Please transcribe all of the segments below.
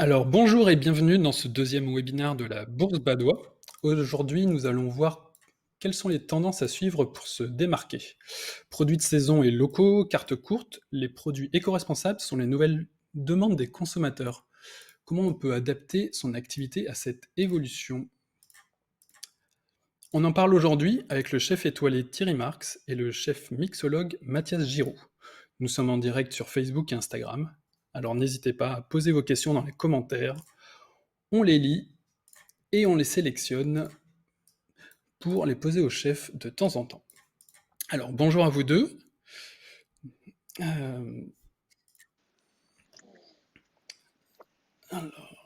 Alors bonjour et bienvenue dans ce deuxième webinaire de la Bourse Badois. Aujourd'hui, nous allons voir quelles sont les tendances à suivre pour se démarquer. Produits de saison et locaux, cartes courtes, les produits éco-responsables sont les nouvelles demandes des consommateurs. Comment on peut adapter son activité à cette évolution? On en parle aujourd'hui avec le chef étoilé Thierry Marx et le chef mixologue Mathias Giroux. Nous sommes en direct sur Facebook et Instagram, alors n'hésitez pas à poser vos questions dans les commentaires. On les lit et on les sélectionne pour les poser au chef de temps en temps. Alors, bonjour à vous deux. Euh, alors,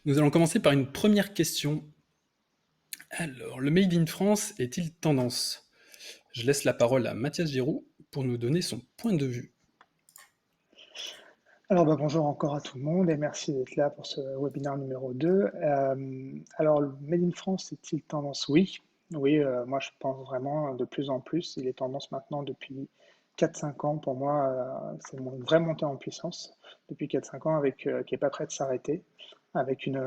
nous allons commencer par une première question. Alors, le Made in France est-il tendance? Je laisse la parole à Mathias Giroux pour nous donner son point de vue. Alors, bonjour encore à tout le monde et merci d'être là pour ce webinaire numéro 2. Alors, le Made in France est-il tendance? Oui. Oui, moi je pense vraiment de plus en plus. Il est tendance maintenant depuis 4-5 ans. Pour moi, c'est une vraie montée en puissance depuis 4-5 ans qui n'est pas prêt de s'arrêter, avec une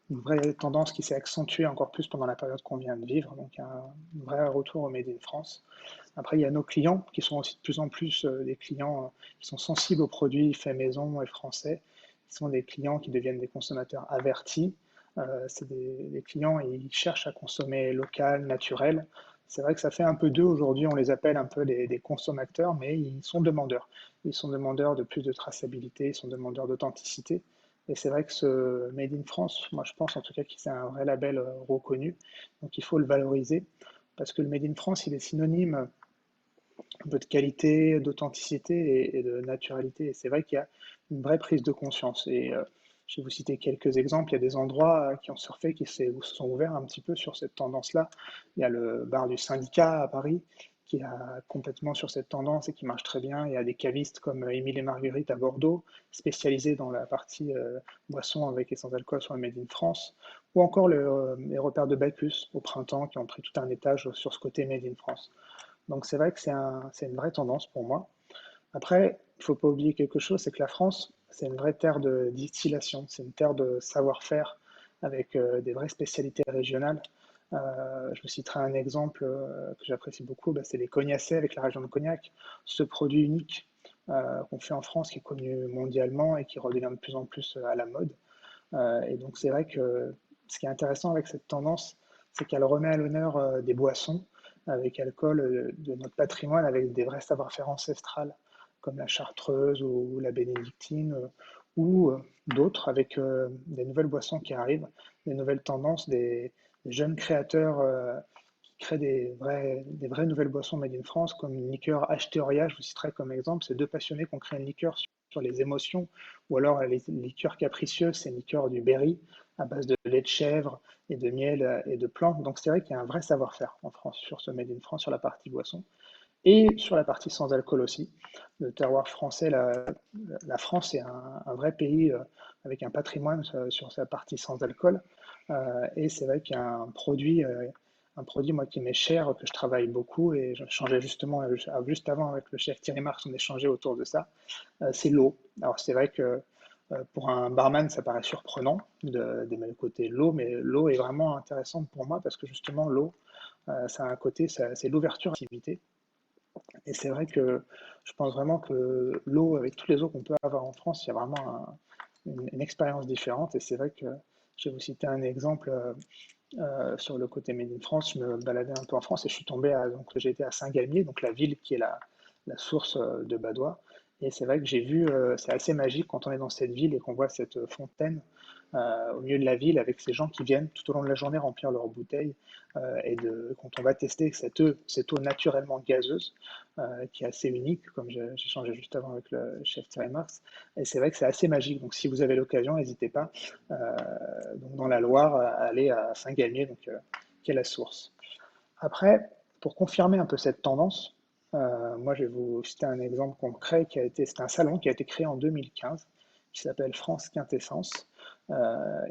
vraie tendance qui s'est accentuée encore plus pendant la période qu'on vient de vivre. Donc, un vrai retour au Made in France. Après, il y a nos clients qui sont aussi de plus en plus des clients qui sont sensibles aux produits faits maison et français. Ce sont des clients qui deviennent des consommateurs avertis. C'est des clients et ils cherchent à consommer local, naturel. C'est vrai que ça fait un peu d'eux aujourd'hui, on les appelle un peu des consommateurs, mais ils sont demandeurs. Ils sont demandeurs de plus de traçabilité, ils sont demandeurs d'authenticité. Et c'est vrai que ce Made in France, moi je pense en tout cas que c'est un vrai label reconnu, donc il faut le valoriser, parce que le Made in France, il est synonyme un peu de qualité, d'authenticité et de naturalité. Et c'est vrai qu'il y a une vraie prise de conscience. Et je vais vous citer quelques exemples. Il y a des endroits qui ont surfé, qui se sont ouverts un petit peu sur cette tendance-là. Il y a le bar du Syndicat à Paris qui est complètement sur cette tendance et qui marche très bien. Il y a des cavistes comme Émile et Marguerite à Bordeaux, spécialisés dans la partie boisson avec et sans alcool sur le Made in France, ou encore les repères de Bacchus au printemps qui ont pris tout un étage sur ce côté Made in France. Donc c'est vrai que c'est une vraie tendance pour moi. Après, il ne faut pas oublier quelque chose, c'est que la France, c'est une vraie terre de distillation, c'est une terre de savoir-faire avec des vraies spécialités régionales. Je vous citerai un exemple que j'apprécie beaucoup, c'est les cognacés avec la région de Cognac, ce produit unique qu'on fait en France, qui est connu mondialement et qui redevient de plus en plus à la mode. Et donc c'est vrai que ce qui est intéressant avec cette tendance, c'est qu'elle remet à l'honneur des boissons avec alcool de notre patrimoine, avec des vrais savoir-faire ancestrales, comme la chartreuse ou la bénédictine, ou d'autres, avec des nouvelles boissons qui arrivent, des nouvelles tendances, des jeunes créateurs qui créent des vraies nouvelles boissons made in France, comme une liqueur Acheteoria, je vous citerai comme exemple, c'est deux passionnés qui ont créé une liqueur sur les émotions, ou alors les liqueurs capricieuses, c'est une liqueur du berry à base de lait de chèvre et de miel et de plantes. Donc c'est vrai qu'il y a un vrai savoir-faire en France sur ce Made in France, sur la partie boisson et sur la partie sans alcool aussi. Le terroir français, la France est un vrai pays avec un patrimoine sur sa partie sans alcool. Et c'est vrai qu'il y a un produit moi, qui m'est cher, que je travaille beaucoup, et je changeais justement, juste avant avec le chef Thierry Marx, on échangeait autour de ça, c'est l'eau. Alors c'est vrai que pour un barman, ça paraît surprenant d'aimer le côté de l'eau, mais l'eau est vraiment intéressante pour moi parce que justement l'eau, ça a un côté, c'est l'ouverture à l'activité. Et c'est vrai que je pense vraiment que l'eau, avec toutes les eaux qu'on peut avoir en France, il y a vraiment une expérience différente. Et c'est vrai que je vais vous citer un exemple sur le côté Made in France. Je me baladais un peu en France et je suis tombé donc j'ai été à Saint-Galmier, donc la ville qui est la source de Badois. Et c'est vrai que j'ai vu, c'est assez magique quand on est dans cette ville et qu'on voit cette fontaine au milieu de la ville avec ces gens qui viennent tout au long de la journée remplir leurs bouteilles quand on va tester cette eau naturellement gazeuse qui est assez unique, comme j'ai changé juste avant avec le chef Thierry Marx. Et c'est vrai que c'est assez magique. Donc si vous avez l'occasion, n'hésitez pas donc dans la Loire à aller à Saint-Galmier, donc qui est la source. Après, pour confirmer un peu cette tendance, moi je vais vous citer un exemple concret c'est un salon qui a été créé en 2015 qui s'appelle France Quintessence.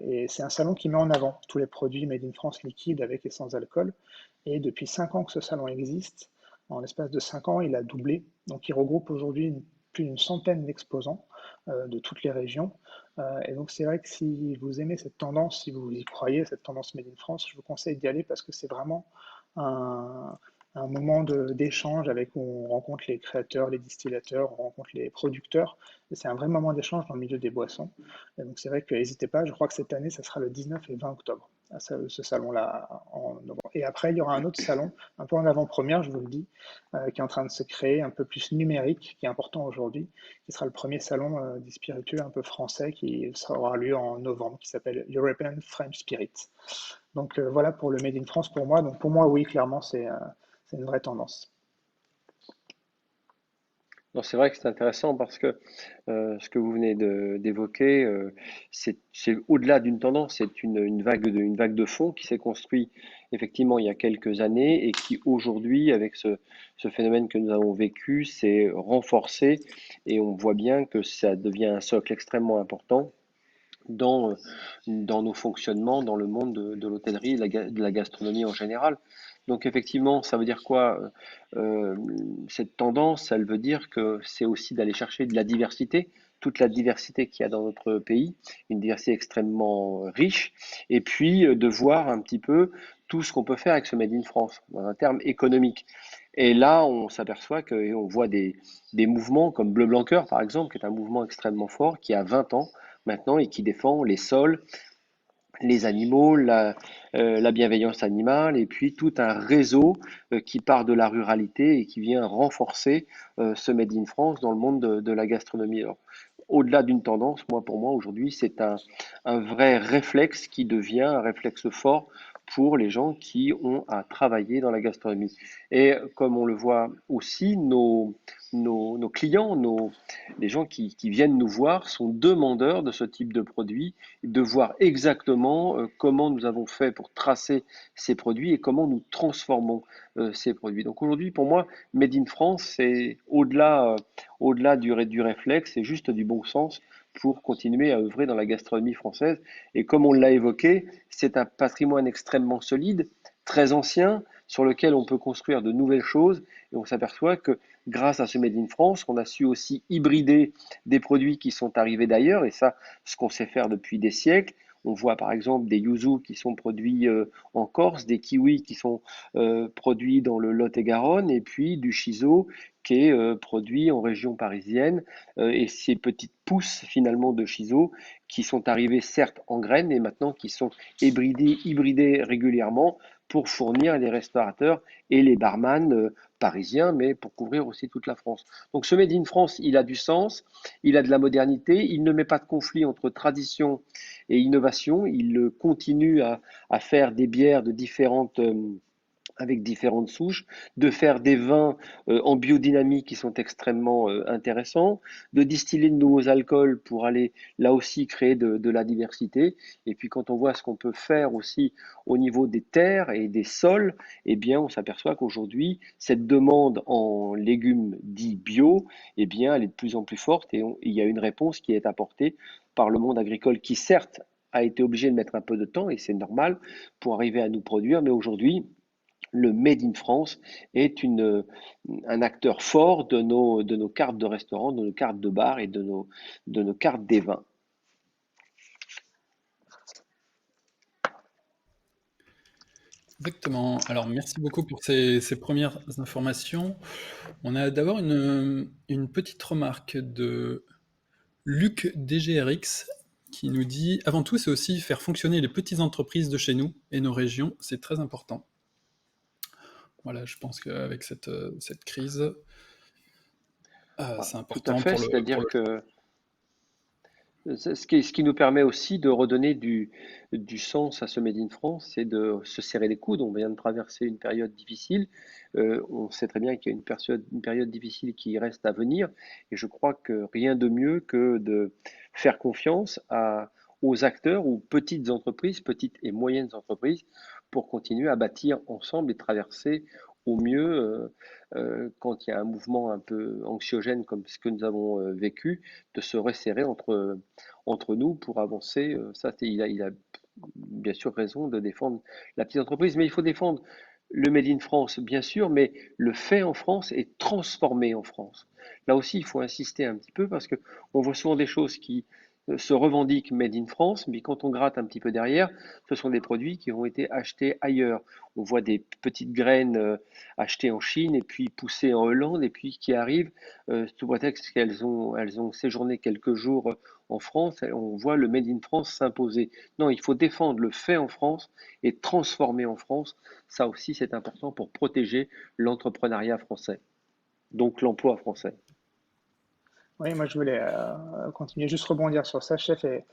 Et c'est un salon qui met en avant tous les produits Made in France liquides avec et sans alcool. Et depuis 5 ans que ce salon existe, en l'espace de 5 ans, il a doublé. Donc il regroupe aujourd'hui plus d'une centaine d'exposants de toutes les régions. Et donc c'est vrai que si vous aimez cette tendance, si vous y croyez, cette tendance Made in France, je vous conseille d'y aller parce que c'est vraiment un, un moment d'échange avec où on rencontre les créateurs, les distillateurs, on rencontre les producteurs. Et c'est un vrai moment d'échange dans le milieu des boissons. Et donc c'est vrai que n'hésitez pas, je crois que cette année, ça sera le 19 et 20 octobre, à ce salon-là en novembre. Et après, il y aura un autre salon, un peu en avant-première, je vous le dis, qui est en train de se créer, un peu plus numérique, qui est important aujourd'hui, qui sera le premier salon des spiritueux un peu français qui aura lieu en novembre, qui s'appelle European French Spirit. Donc voilà pour le Made in France pour moi. Donc pour moi, oui, clairement, c'est une vraie tendance. Non, c'est vrai que c'est intéressant parce que ce que vous venez d'évoquer, c'est au-delà d'une tendance, c'est une vague de fond qui s'est construite effectivement il y a quelques années et qui aujourd'hui, avec ce phénomène que nous avons vécu, s'est renforcé et on voit bien que ça devient un socle extrêmement important dans nos fonctionnements, dans le monde de l'hôtellerie et de la gastronomie en général. Donc effectivement, ça veut dire quoi? Euh, cette tendance, elle veut dire que c'est aussi d'aller chercher de la diversité, toute la diversité qu'il y a dans notre pays, une diversité extrêmement riche, et puis de voir un petit peu tout ce qu'on peut faire avec ce Made in France, dans un terme économique. Et là, on s'aperçoit qu'on voit des mouvements comme Bleu Blanc Cœur, par exemple, qui est un mouvement extrêmement fort, qui a 20 ans maintenant et qui défend les sols, les animaux, la bienveillance animale, et puis tout un réseau qui part de la ruralité et qui vient renforcer ce Made in France dans le monde de la gastronomie. Alors, au-delà d'une tendance, pour moi aujourd'hui, c'est un vrai réflexe qui devient un réflexe fort pour les gens qui ont à travailler dans la gastronomie. Et comme on le voit aussi, nos clients, les gens qui viennent nous voir sont demandeurs de ce type de produit, de voir exactement comment nous avons fait pour tracer ces produits et comment nous transformons ces produits. Donc aujourd'hui, pour moi, Made in France, c'est au-delà du réflexe, c'est juste du bon sens pour continuer à œuvrer dans la gastronomie française. Et comme on l'a évoqué, c'est un patrimoine extrêmement solide, très ancien, sur lequel on peut construire de nouvelles choses. Et on s'aperçoit que grâce à ce Made in France, on a su aussi hybrider des produits qui sont arrivés d'ailleurs. Et ça, ce qu'on sait faire depuis des siècles. On voit par exemple des yuzu qui sont produits en Corse, des kiwis qui sont produits dans le Lot-et-Garonne, et puis du shiso qui est produit en région parisienne. Et ces petites pousses finalement de shiso qui sont arrivées certes en graines et maintenant qui sont hybridées régulièrement pour fournir les restaurateurs et les barman parisiens, mais pour couvrir aussi toute la France. Donc ce Made in France, il a du sens, il a de la modernité, il ne met pas de conflit entre tradition et innovation, il continue à faire des bières de différentes avec différentes souches, de faire des vins en biodynamie qui sont extrêmement intéressants, de distiller de nouveaux alcools pour aller là aussi créer de la diversité. Et puis quand on voit ce qu'on peut faire aussi au niveau des terres et des sols, eh bien on s'aperçoit qu'aujourd'hui cette demande en légumes dits bio, eh bien elle est de plus en plus forte et il y a une réponse qui est apportée par le monde agricole qui certes a été obligé de mettre un peu de temps et c'est normal pour arriver à nous produire, mais aujourd'hui le Made in France est un acteur fort de nos cartes de restaurant, de nos cartes de bar et de nos cartes des vins. Exactement. Alors, merci beaucoup pour ces premières informations. On a d'abord une petite remarque de Luc DGRX qui nous dit: Avant tout, c'est aussi faire fonctionner les petites entreprises de chez nous et nos régions, c'est très important. Voilà, je pense qu'avec cette crise, Ah, c'est tout à important fait, pour c'est-à-dire le. que ce qui nous permet aussi de redonner du sens à ce Made in France, c'est de se serrer les coudes. On vient de traverser une période difficile. On sait très bien qu'il y a une période difficile qui reste à venir. Et je crois que rien de mieux que de faire confiance aux acteurs ou petites entreprises, petites et moyennes entreprises, pour continuer à bâtir ensemble et traverser au mieux quand il y a un mouvement un peu anxiogène comme ce que nous avons vécu, de se resserrer entre nous pour avancer. Il a bien sûr raison de défendre la petite entreprise, mais il faut défendre le Made in France, bien sûr, mais le fait en France est transformé en France. Là aussi, il faut insister un petit peu parce que on voit souvent des choses se revendiquent Made in France, mais quand on gratte un petit peu derrière, ce sont des produits qui ont été achetés ailleurs. On voit des petites graines achetées en Chine et puis poussées en Hollande et puis qui arrivent sous prétexte elles ont séjourné quelques jours en France. On voit le Made in France s'imposer. Non, il faut défendre le fait en France et transformer en France. Ça aussi, c'est important pour protéger l'entrepreneuriat français, donc l'emploi français. Oui, moi je voulais continuer, juste rebondir sur ça, chef. Et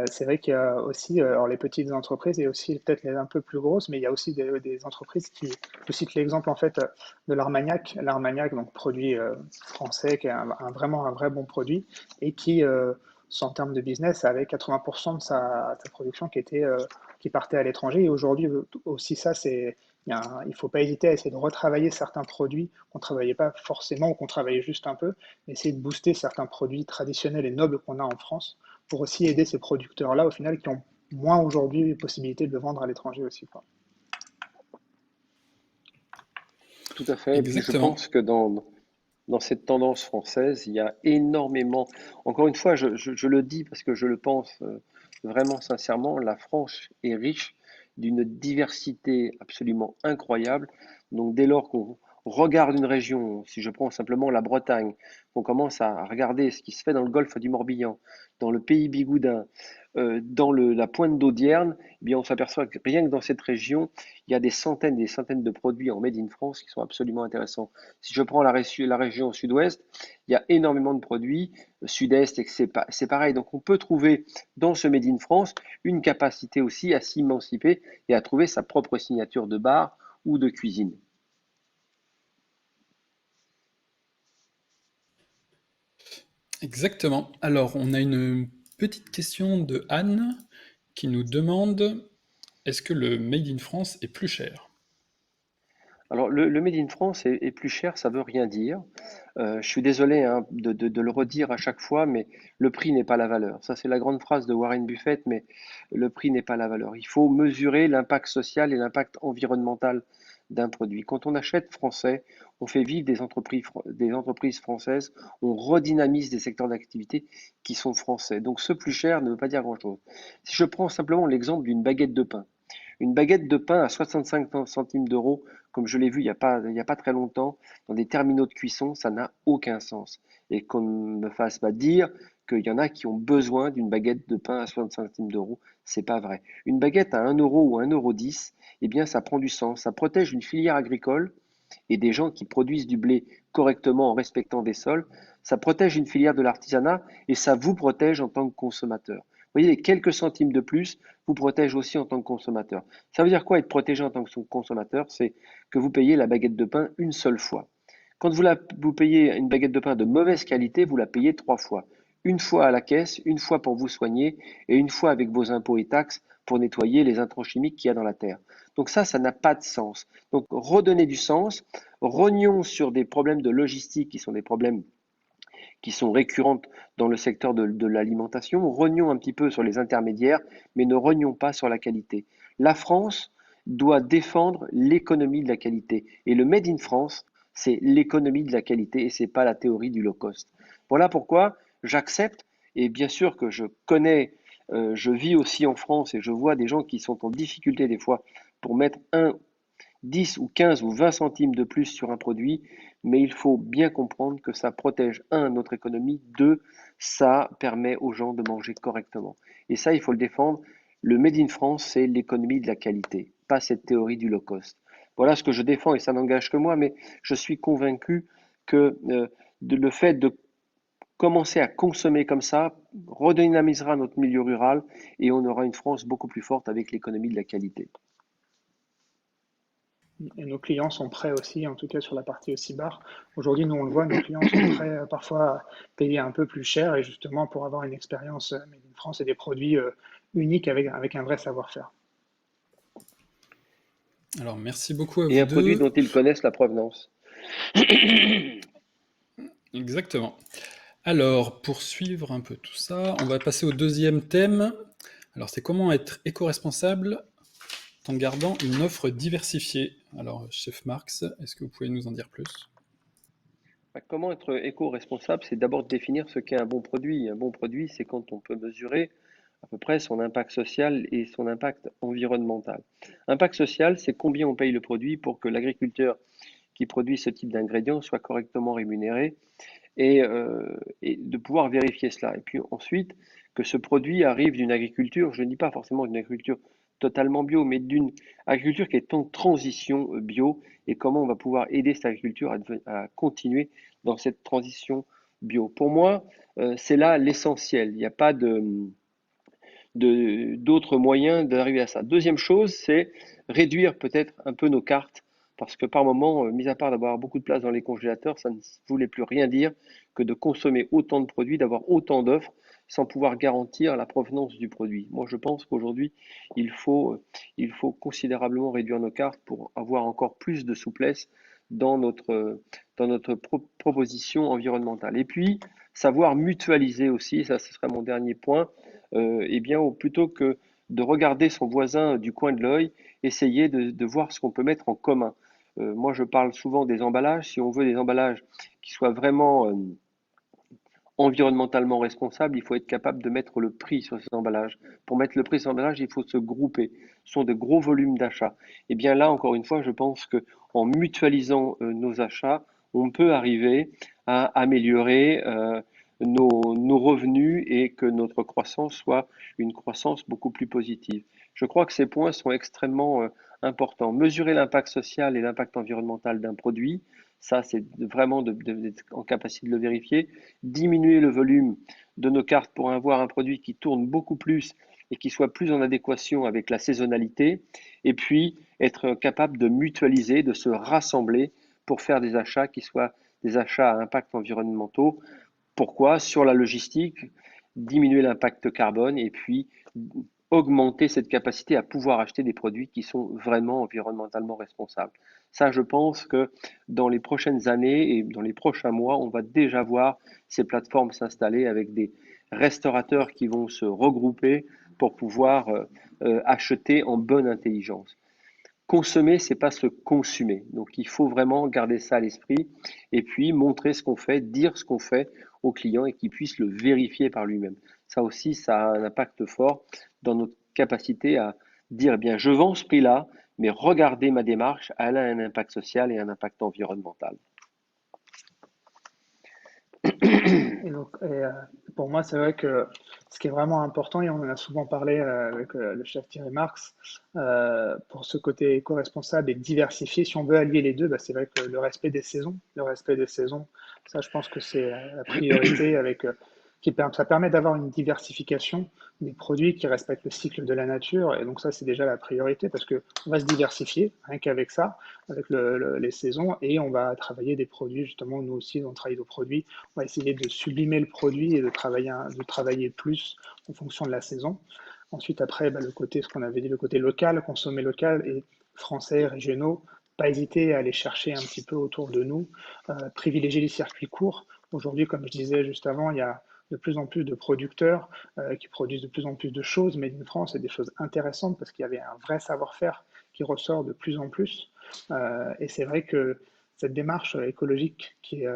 c'est vrai qu'il y a aussi alors les petites entreprises et aussi peut-être les un peu plus grosses, mais il y a aussi des entreprises qui, je cite l'exemple en fait de l'Armagnac. L'Armagnac, donc produit français, qui est vraiment un vrai bon produit et qui, en termes de business, avait 80% de sa production qui partait à l'étranger. Et aujourd'hui aussi, ça, il ne faut pas hésiter à essayer de retravailler certains produits qu'on ne travaillait pas forcément ou qu'on travaillait juste un peu, essayer de booster certains produits traditionnels et nobles qu'on a en France pour aussi aider ces producteurs-là, au final, qui ont moins aujourd'hui les possibilités de le vendre à l'étranger aussi, quoi. Tout à fait. Et puis je Exactement. pense que dans cette tendance française, il y a énormément, encore une fois, je le dis parce que je le pense vraiment sincèrement, la France est riche d'une diversité absolument incroyable. Donc dès lors qu'on regarde une région, si je prends simplement la Bretagne, qu'on commence à regarder ce qui se fait dans le golfe du Morbihan, dans le pays Bigoudin, dans la pointe d'Audierne, eh bien on s'aperçoit que rien que dans cette région, il y a des centaines de produits en Made in France qui sont absolument intéressants. Si je prends la région sud-ouest, il y a énormément de produits, sud-est, et c'est pareil. Donc on peut trouver dans ce Made in France une capacité aussi à s'émanciper et à trouver sa propre signature de bar ou de cuisine. Exactement. Alors, on a une petite question de Anne qui nous demande est-ce que le Made in France est plus cher? Alors le Made in France est plus cher, ça veut rien dire. Je suis désolé hein, de le redire à chaque fois, mais le prix n'est pas la valeur. Ça, c'est la grande phrase de Warren Buffett, mais le prix n'est pas la valeur. Il faut mesurer l'impact social et l'impact environnemental d'un produit. Quand on achète français, on fait vivre des entreprises françaises, on redynamise des secteurs d'activité qui sont français. Donc ce plus cher ne veut pas dire grand-chose. Si je prends simplement l'exemple d'une baguette de pain, une baguette de pain à 65 centimes d'euros, comme je l'ai vu il y a pas très longtemps, dans des terminaux de cuisson, ça n'a aucun sens. Et qu'on ne me fasse pas dire qu'il y en a qui ont besoin d'une baguette de pain à 65 centimes d'euros, c'est pas vrai. Une baguette à 1 euro ou 1,10 €, eh bien ça prend du sens. Ça protège une filière agricole et des gens qui produisent du blé correctement en respectant des sols. Ça protège une filière de l'artisanat et ça vous protège en tant que consommateur. Vous voyez, les quelques centimes de plus vous protègent aussi en tant que consommateur. Ça veut dire quoi être protégé en tant que consommateur? C'est que vous payez la baguette de pain une seule fois. Quand vous payez une baguette de pain de mauvaise qualité, vous la payez 3 fois. Une fois à la caisse, une fois pour vous soigner et une fois avec vos impôts et taxes pour nettoyer les intrants chimiques qu'il y a dans la terre. Donc ça n'a pas de sens. Donc redonner du sens, rognons sur des problèmes de logistique qui sont des problèmes qui sont récurrentes dans le secteur de l'alimentation, rognons un petit peu sur les intermédiaires, mais ne rognons pas sur la qualité. La France doit défendre l'économie de la qualité. Et le Made in France, c'est l'économie de la qualité et ce n'est pas la théorie du low cost. Voilà pourquoi j'accepte, et bien sûr que je connais, je vis aussi en France et je vois des gens qui sont en difficulté des fois pour mettre 10 ou 15 ou 20 centimes de plus sur un produit, mais il faut bien comprendre que ça protège, un, notre économie, deux, ça permet aux gens de manger correctement. Et ça, il faut le défendre. Le Made in France, c'est l'économie de la qualité, pas cette théorie du low cost. Voilà ce que je défends et ça n'engage que moi, mais je suis convaincu que le fait de commencer à consommer comme ça redynamisera notre milieu rural et on aura une France beaucoup plus forte avec l'économie de la qualité. Et nos clients sont prêts aussi, en tout cas sur la partie aussi bar. Aujourd'hui, nous, on le voit, nos clients sont prêts parfois à payer un peu plus cher et justement pour avoir une expérience Made in France et des produits uniques avec un vrai savoir-faire. Alors, merci beaucoup à Et vous un produit dont deux. ils connaissent la provenance. Exactement. Alors, pour suivre un peu tout ça, on va passer au deuxième thème. Alors, c'est comment être éco-responsable en gardant une offre diversifiée. Alors, chef Marx, est-ce que vous pouvez nous en dire plus? Comment être éco-responsable? C'est d'abord de définir ce qu'est un bon produit. Un bon produit, c'est quand on peut mesurer à peu près son impact social et son impact environnemental. Impact social, c'est combien on paye le produit pour que l'agriculteur qui produit ce type d'ingrédients soit correctement rémunéré et de pouvoir vérifier cela. Et puis ensuite, que ce produit arrive d'une agriculture, je ne dis pas forcément d'une agriculture totalement bio, mais d'une agriculture qui est en transition bio et comment on va pouvoir aider cette agriculture à continuer dans cette transition bio. Pour moi, c'est là l'essentiel. Il n'y a pas d'autres moyens d'arriver à ça. Deuxième chose, c'est réduire peut-être un peu nos cartes, parce que par moment, mis à part d'avoir beaucoup de place dans les congélateurs, ça ne voulait plus rien dire que de consommer autant de produits, d'avoir autant d'offres, sans pouvoir garantir la provenance du produit. Moi, je pense qu'aujourd'hui, il faut considérablement réduire nos cartes pour avoir encore plus de souplesse dans notre proposition environnementale. Et puis, savoir mutualiser aussi, ça ce serait mon dernier point, eh bien, plutôt que de regarder son voisin du coin de l'œil, essayer de voir ce qu'on peut mettre en commun. Moi, je parle souvent des emballages. Si on veut des emballages qui soient vraiment environnementalement responsables, il faut être capable de mettre le prix sur ces emballages. Pour mettre le prix sur ces emballages, il faut se grouper. Ce sont de gros volumes d'achat. Et bien là, encore une fois, je pense que en mutualisant nos achats, on peut arriver à améliorer nos revenus et que notre croissance soit une croissance beaucoup plus positive. Je crois que ces points sont extrêmement importants. Mesurer l'impact social et l'impact environnemental d'un produit, ça, c'est vraiment d'être en capacité de le vérifier. Diminuer le volume de nos cartes pour avoir un produit qui tourne beaucoup plus et qui soit plus en adéquation avec la saisonnalité. Et puis, être capable de mutualiser, de se rassembler pour faire des achats qui soient des achats à impact environnementaux. Pourquoi? Sur la logistique, diminuer l'impact carbone et puis augmenter cette capacité à pouvoir acheter des produits qui sont vraiment environnementalement responsables. Ça, je pense que dans les prochaines années et dans les prochains mois, on va déjà voir ces plateformes s'installer avec des restaurateurs qui vont se regrouper pour pouvoir acheter en bonne intelligence. Consommer, c'est pas se consumer. Donc, il faut vraiment garder ça à l'esprit et puis montrer ce qu'on fait, dire ce qu'on fait au client et qu'il puisse le vérifier par lui-même. Ça aussi, ça a un impact fort dans notre capacité à dire, eh bien, je vends ce prix-là, mais regardez ma démarche, elle a un impact social et un impact environnemental. Et donc, pour moi, c'est vrai que ce qui est vraiment important, et on en a souvent parlé avec le chef Thierry Marx, pour ce côté éco-responsable et diversifié, si on veut allier les deux, bah, c'est vrai que le respect des saisons, ça, je pense que c'est la priorité avec, ça permet d'avoir une diversification des produits qui respectent le cycle de la nature, et donc ça, c'est déjà la priorité parce que on va se diversifier, rien qu'avec ça, avec les saisons, et on va travailler des produits, justement, nous aussi, on travaille nos produits, on va essayer de sublimer le produit et de travailler plus en fonction de la saison. Ensuite, après, bah, le côté, ce qu'on avait dit, le côté local, consommer local et français, régionaux, pas hésiter à aller chercher un petit peu autour de nous, privilégier les circuits courts. Aujourd'hui, comme je disais juste avant, il y a de plus en plus de producteurs qui produisent de plus en plus de choses made in France et des choses intéressantes parce qu'il y avait un vrai savoir-faire qui ressort de plus en plus. Et c'est vrai que cette démarche écologique qu'il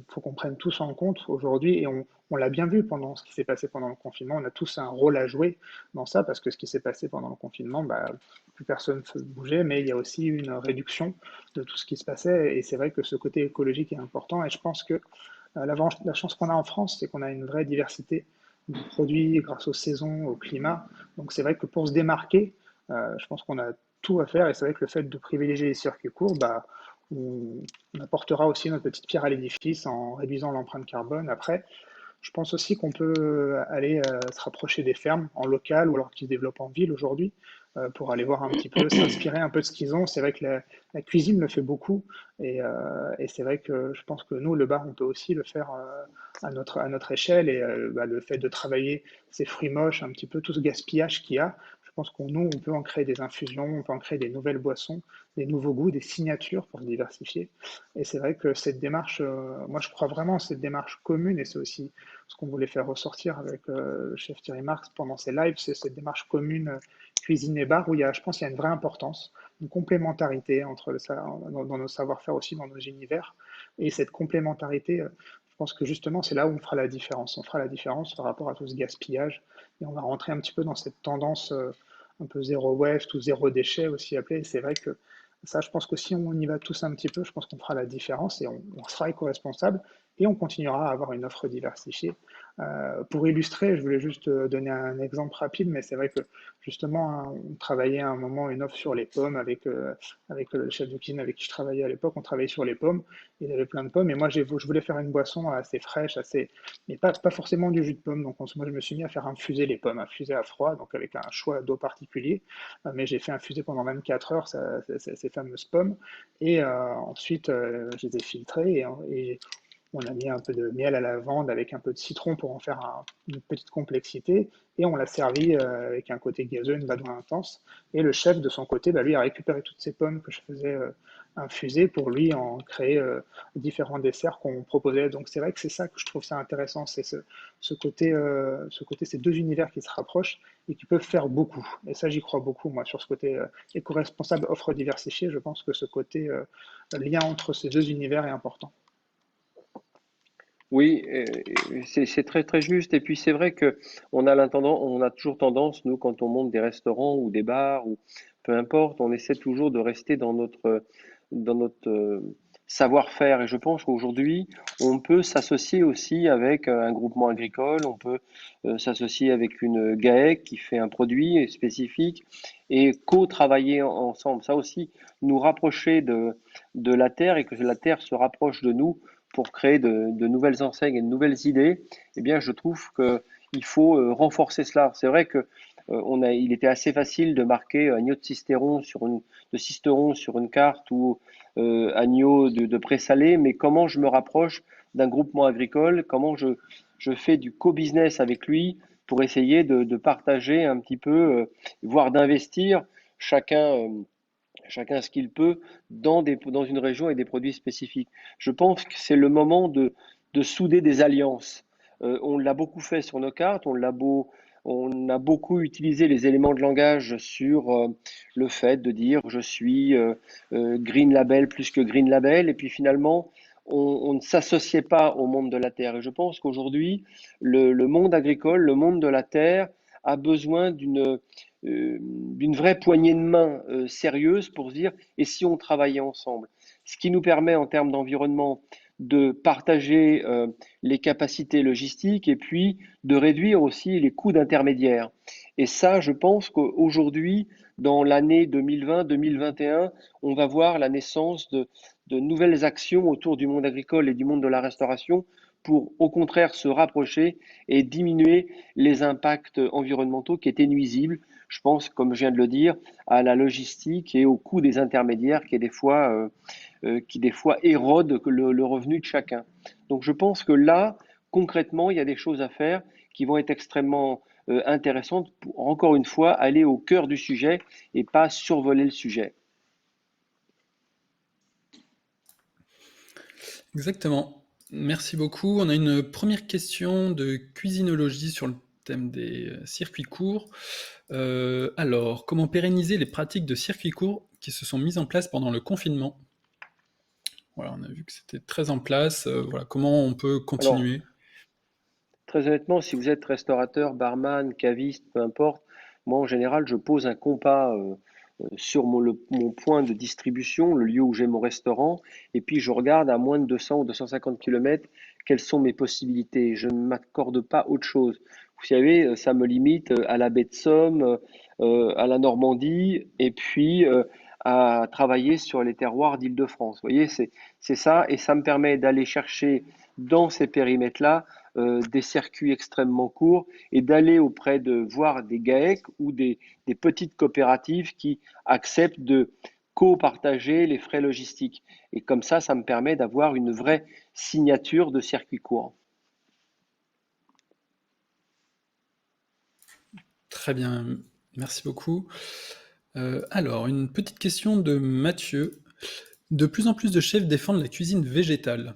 faut qu'on prenne tous en compte aujourd'hui, et on l'a bien vu pendant ce qui s'est passé pendant le confinement, on a tous un rôle à jouer dans ça, parce que ce qui s'est passé pendant le confinement, bah, plus personne ne bougeait, mais il y a aussi une réduction de tout ce qui se passait, et c'est vrai que ce côté écologique est important, et je pense que la chance qu'on a en France, c'est qu'on a une vraie diversité de produits grâce aux saisons, au climat, donc c'est vrai que pour se démarquer, je pense qu'on a tout à faire, et c'est vrai que le fait de privilégier les circuits courts, bah, on apportera aussi notre petite pierre à l'édifice en réduisant l'empreinte carbone. Après, je pense aussi qu'on peut aller se rapprocher des fermes en local ou alors qui se développent en ville aujourd'hui pour aller voir un petit peu, s'inspirer un peu de ce qu'ils ont. C'est vrai que la cuisine le fait beaucoup et c'est vrai que je pense que nous, le bar, on peut aussi le faire à notre échelle et bah, le fait de travailler ces fruits moches, un petit peu tout ce gaspillage qu'il y a, je pense qu'on nous, on peut en créer des infusions, on peut en créer des nouvelles boissons, des nouveaux goûts, des signatures pour se diversifier. Et c'est vrai que cette démarche, moi je crois vraiment à cette démarche commune et c'est aussi ce qu'on voulait faire ressortir avec le chef Thierry Marx pendant ses lives, c'est cette démarche commune cuisine et bar où je pense qu'il y a une vraie importance. une complémentarité entre dans nos savoir-faire aussi, dans nos univers. Et cette complémentarité, je pense que justement, c'est là où on fera la différence. On fera la différence par rapport à tout ce gaspillage. Et on va rentrer un petit peu dans cette tendance un peu zéro waste ou zéro déchet aussi appelé. Et c'est vrai que ça, je pense que si on y va tous un petit peu, je pense qu'on fera la différence et on sera éco-responsable et on continuera à avoir une offre diversifiée. Pour illustrer, je voulais juste donner un exemple rapide, mais c'est vrai que justement, hein, on travaillait à un moment une offre sur les pommes avec le chef de cuisine avec qui je travaillais à l'époque. On travaillait sur les pommes, il y avait plein de pommes, et moi je voulais faire une boisson assez fraîche, mais pas forcément du jus de pomme. Donc moi je me suis mis à faire infuser les pommes, infuser à froid, donc avec un choix d'eau particulier. Mais j'ai fait infuser pendant 24 heures ces fameuses pommes, et ensuite je les ai filtrées et on a mis un peu de miel à la lavande avec un peu de citron pour en faire une petite complexité. Et on l'a servi avec un côté gazeux, une badoie intense. Et le chef, de son côté, bah, lui a récupéré toutes ces pommes que je faisais infuser pour lui en créer différents desserts qu'on proposait. Donc c'est vrai que c'est ça que je trouve ça intéressant, c'est ce côté, ces deux univers qui se rapprochent et qui peuvent faire beaucoup. Et ça, j'y crois beaucoup, moi, sur ce côté éco-responsable, offre diversifiée. Je pense que ce côté lien entre ces deux univers est important. Oui, c'est très très juste. Et puis c'est vrai que on a toujours tendance, nous, quand on monte des restaurants ou des bars ou peu importe, on essaie toujours de rester dans notre savoir-faire. Et je pense qu'aujourd'hui, on peut s'associer aussi avec un groupement agricole, on peut s'associer avec une GAEC qui fait un produit spécifique et co-travailler ensemble. Ça aussi, nous rapprocher de la terre et que la terre se rapproche de nous pour créer de nouvelles enseignes et de nouvelles idées, eh bien, je trouve qu'il faut renforcer cela. C'est vrai que il était assez facile de marquer agneau de cisteron sur une carte ou agneau de présalé, mais comment je me rapproche d'un groupement agricole, comment je fais du co-business avec lui pour essayer de partager un petit peu, voire d'investir chacun. Chacun ce qu'il peut dans une région et des produits spécifiques. Je pense que c'est le moment de souder des alliances. On l'a beaucoup fait sur nos cartes, on a beaucoup utilisé les éléments de langage sur le fait de dire je suis Green Label plus que Green Label, et puis finalement, on ne s'associait pas au monde de la terre. Et je pense qu'aujourd'hui, le monde agricole, le monde de la terre, a besoin d'une vraie poignée de main sérieuse pour se dire et si on travaillait ensemble. Ce qui nous permet en termes d'environnement de partager les capacités logistiques et puis de réduire aussi les coûts d'intermédiaires. Et ça, je pense qu'aujourd'hui, dans l'année 2020-2021, on va voir la naissance de nouvelles actions autour du monde agricole et du monde de la restauration pour au contraire se rapprocher et diminuer les impacts environnementaux qui étaient nuisibles. Je pense, comme je viens de le dire, à la logistique et au coût des intermédiaires qui des fois érodent le revenu de chacun. Donc je pense que là, concrètement, il y a des choses à faire qui vont être extrêmement intéressantes pour, encore une fois, aller au cœur du sujet et pas survoler le sujet. Exactement. Merci beaucoup. On a une première question de cuisinologie sur le thème des circuits courts. Alors, comment pérenniser les pratiques de circuits courts qui se sont mises en place pendant le confinement? Voilà, on a vu que c'était très en place. Voilà, comment on peut Alors, continuer? très honnêtement, si vous êtes restaurateur, barman, caviste, peu importe, moi en général, je pose un compas sur mon point de distribution, le lieu où j'ai mon restaurant, et puis je regarde à moins de 200 ou 250 km quelles sont mes possibilités. Je ne m'accorde pas autre chose. Vous savez, ça me limite à la baie de Somme, à la Normandie, et puis à travailler sur les terroirs d'Île-de-France. Vous voyez, c'est ça, et ça me permet d'aller chercher dans ces périmètres-là des circuits extrêmement courts et d'aller auprès de voir des GAEC ou des petites coopératives qui acceptent de co-partager les frais logistiques. Et comme ça me permet d'avoir une vraie signature de circuit court. Très bien, merci beaucoup. Alors, une petite question de Mathieu. De plus en plus de chefs défendent la cuisine végétale.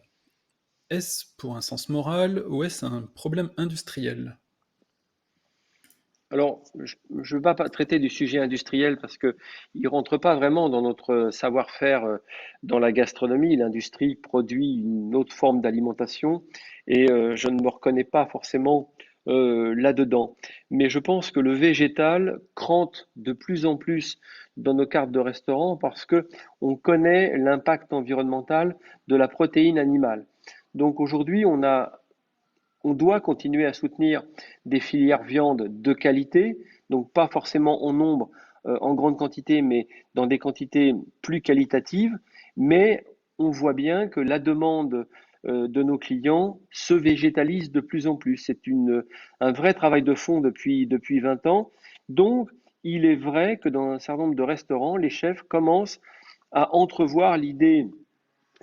Est-ce pour un sens moral ou est-ce un problème industriel? Alors, je ne veux pas traiter du sujet industriel parce que il rentre pas vraiment dans notre savoir-faire dans la gastronomie. L'industrie produit une autre forme d'alimentation et je ne me reconnais pas forcément là-dedans. Mais je pense que le végétal crante de plus en plus dans nos cartes de restaurant parce que on connaît l'impact environnemental de la protéine animale. Donc aujourd'hui, on doit continuer à soutenir des filières viande de qualité, donc pas forcément en nombre, en grande quantité, mais dans des quantités plus qualitatives. Mais on voit bien que la demande de nos clients se végétalise de plus en plus. Un vrai travail de fond depuis 20 ans. Donc, il est vrai que dans un certain nombre de restaurants, les chefs commencent à entrevoir l'idée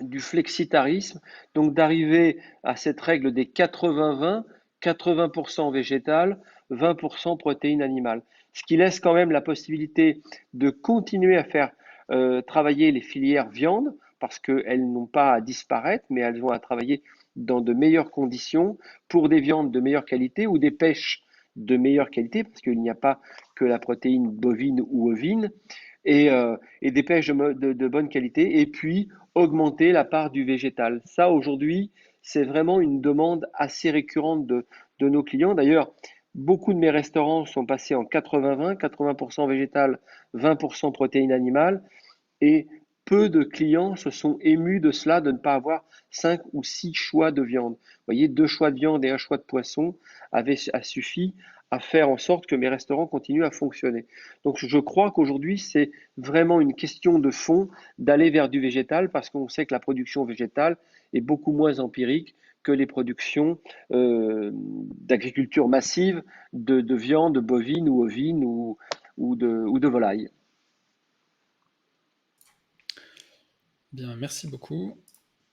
du flexitarisme, donc d'arriver à cette règle des 80-20, 80% végétal, 20% protéines animales. Ce qui laisse quand même la possibilité de continuer à faire travailler les filières viande, parce qu'elles n'ont pas à disparaître, mais elles vont à travailler dans de meilleures conditions pour des viandes de meilleure qualité ou des pêches de meilleure qualité, parce qu'il n'y a pas que la protéine bovine ou ovine, et des pêches de bonne qualité, et puis augmenter la part du végétal. Ça, aujourd'hui, c'est vraiment une demande assez récurrente de nos clients. D'ailleurs, beaucoup de mes restaurants sont passés en 80-20, 80% végétal, 20% protéines animales, et peu de clients se sont émus de cela, de ne pas avoir 5 ou 6 choix de viande. Vous voyez, 2 choix de viande et un choix de poisson a suffi à faire en sorte que mes restaurants continuent à fonctionner. Donc je crois qu'aujourd'hui, c'est vraiment une question de fond d'aller vers du végétal parce qu'on sait que la production végétale est beaucoup moins empirique que les productions d'agriculture massive de viande bovine ou ovine ou de volaille. Bien, merci beaucoup.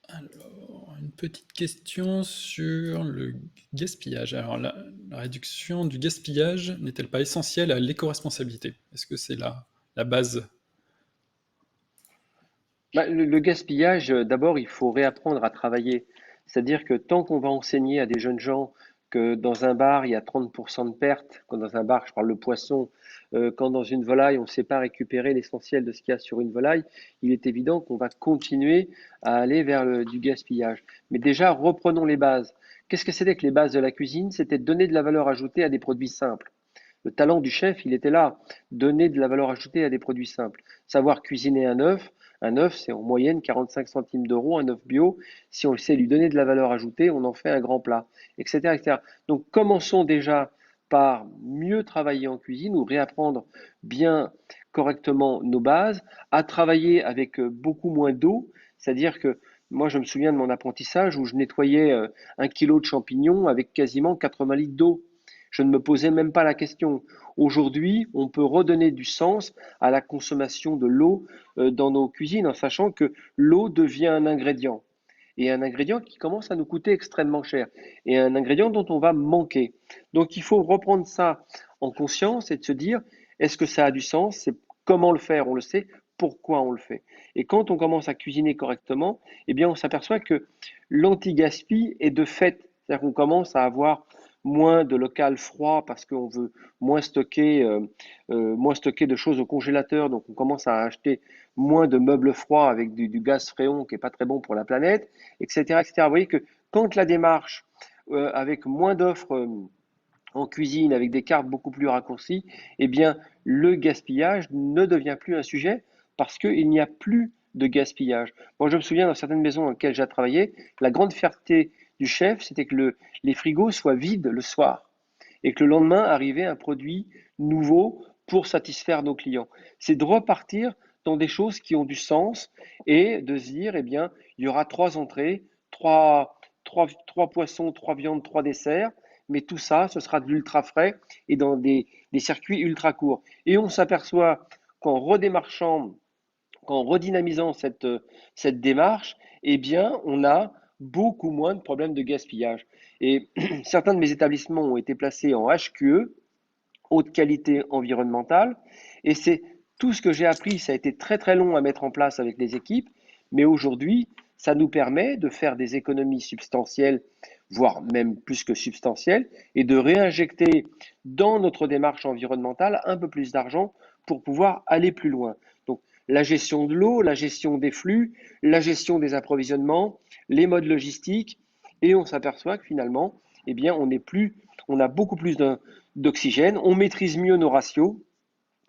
Alors, une petite question sur le gaspillage. Alors, la réduction du gaspillage n'est-elle pas essentielle à l'éco-responsabilité? Est-ce que c'est la base? Bah, le gaspillage, d'abord, il faut réapprendre à travailler. C'est-à-dire que tant qu'on va enseigner à des jeunes gens que dans un bar, il y a 30% de pertes, quand dans un bar, je parle le poisson, quand dans une volaille, on ne sait pas récupérer l'essentiel de ce qu'il y a sur une volaille, il est évident qu'on va continuer à aller vers du gaspillage. Mais déjà, reprenons les bases. Qu'est-ce que c'était que les bases de la cuisine? C'était de donner de la valeur ajoutée à des produits simples. Le talent du chef, il était là, donner de la valeur ajoutée à des produits simples. Savoir cuisiner un œuf, c'est en moyenne 45 centimes d'euros, un œuf bio. Si on sait lui donner de la valeur ajoutée, on en fait un grand plat, etc., etc. Donc commençons déjà par mieux travailler en cuisine ou réapprendre bien correctement nos bases, à travailler avec beaucoup moins d'eau, c'est-à-dire que moi je me souviens de mon apprentissage où je nettoyais 1 kilo de champignons avec quasiment 80 litres d'eau. Je ne me posais même pas la question. Aujourd'hui, on peut redonner du sens à la consommation de l'eau dans nos cuisines en sachant que l'eau devient un ingrédient. Et un ingrédient qui commence à nous coûter extrêmement cher. Et un ingrédient dont on va manquer. Donc il faut reprendre ça en conscience et de se dire, est-ce que ça a du sens? C'est comment le faire, on le sait, pourquoi on le fait. Et quand on commence à cuisiner correctement, eh bien on s'aperçoit que l'anti-gaspi est de fait. C'est-à-dire qu'on commence à avoir moins de local froid parce qu'on veut moins stocker de choses au congélateur. Donc on commence à acheter moins de meubles froids avec du gaz fréon qui est pas très bon pour la planète, etc., etc. Vous voyez que quand la démarche avec moins d'offres en cuisine, avec des cartes beaucoup plus raccourcies, eh bien le gaspillage ne devient plus un sujet parce qu'il n'y a plus de gaspillage. Moi, je me souviens dans certaines maisons dans lesquelles j'ai travaillé, la grande fierté du chef, c'était que les frigos soient vides le soir et que le lendemain arrivait un produit nouveau pour satisfaire nos clients. C'est de repartir dans des choses qui ont du sens et de se dire, eh bien, il y aura 3 entrées, trois poissons, 3 viandes, 3 desserts, mais tout ça, ce sera de l'ultra frais et dans des circuits ultra courts. Et on s'aperçoit qu'en redémarchant, qu'en redynamisant cette démarche, eh bien, on a beaucoup moins de problèmes de gaspillage. Et certains de mes établissements ont été placés en HQE, haute qualité environnementale, et c'est tout ce que j'ai appris. Ça a été très très long à mettre en place avec les équipes, mais aujourd'hui, ça nous permet de faire des économies substantielles. voire même plus que substantielle, et de réinjecter dans notre démarche environnementale un peu plus d'argent pour pouvoir aller plus loin. Donc la gestion de l'eau, la gestion des flux, la gestion des approvisionnements, les modes logistiques, et on s'aperçoit que finalement, eh bien, on a beaucoup plus d'oxygène, on maîtrise mieux nos ratios,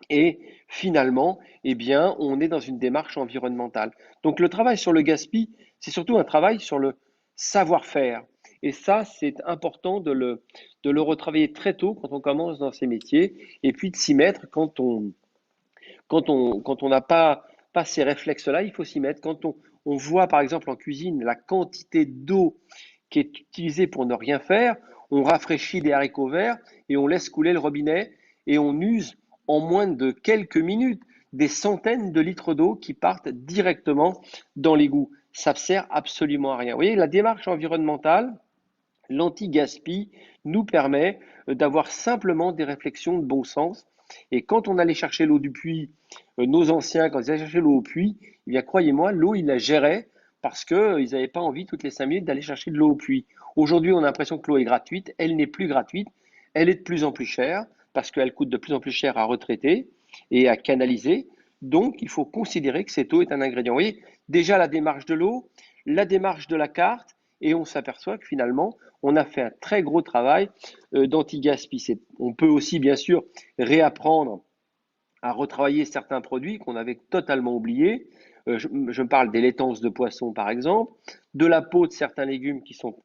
et finalement, eh bien, on est dans une démarche environnementale. Donc le travail sur le gaspillage, c'est surtout un travail sur le savoir-faire. Et ça, c'est important de le retravailler très tôt quand on commence dans ces métiers, et puis de s'y mettre quand on n'a pas ces réflexes-là, il faut s'y mettre. Quand on voit par exemple en cuisine la quantité d'eau qui est utilisée pour ne rien faire, on rafraîchit des haricots verts et on laisse couler le robinet et on use en moins de quelques minutes des centaines de litres d'eau qui partent directement dans l'égout. Ça ne sert absolument à rien. Vous voyez, la démarche environnementale, l'anti-gaspi, nous permet d'avoir simplement des réflexions de bon sens. Et quand on allait chercher l'eau du puits, nos anciens, quand ils allaient chercher l'eau au puits, eh bien, croyez-moi, l'eau, ils la géraient parce qu'ils n'avaient pas envie toutes les 5 minutes d'aller chercher de l'eau au puits. Aujourd'hui, on a l'impression que l'eau est gratuite. Elle n'est plus gratuite. Elle est de plus en plus chère parce qu'elle coûte de plus en plus cher à retraiter et à canaliser. Donc, il faut considérer que cette eau est un ingrédient. Vous voyez, déjà la démarche de l'eau, la démarche de la carte, et on s'aperçoit que finalement, on a fait un très gros travail d'anti-gaspi. On peut aussi, bien sûr, réapprendre à retravailler certains produits qu'on avait totalement oubliés. Je parle des laitances de poisson, par exemple, de la peau de certains légumes qui sont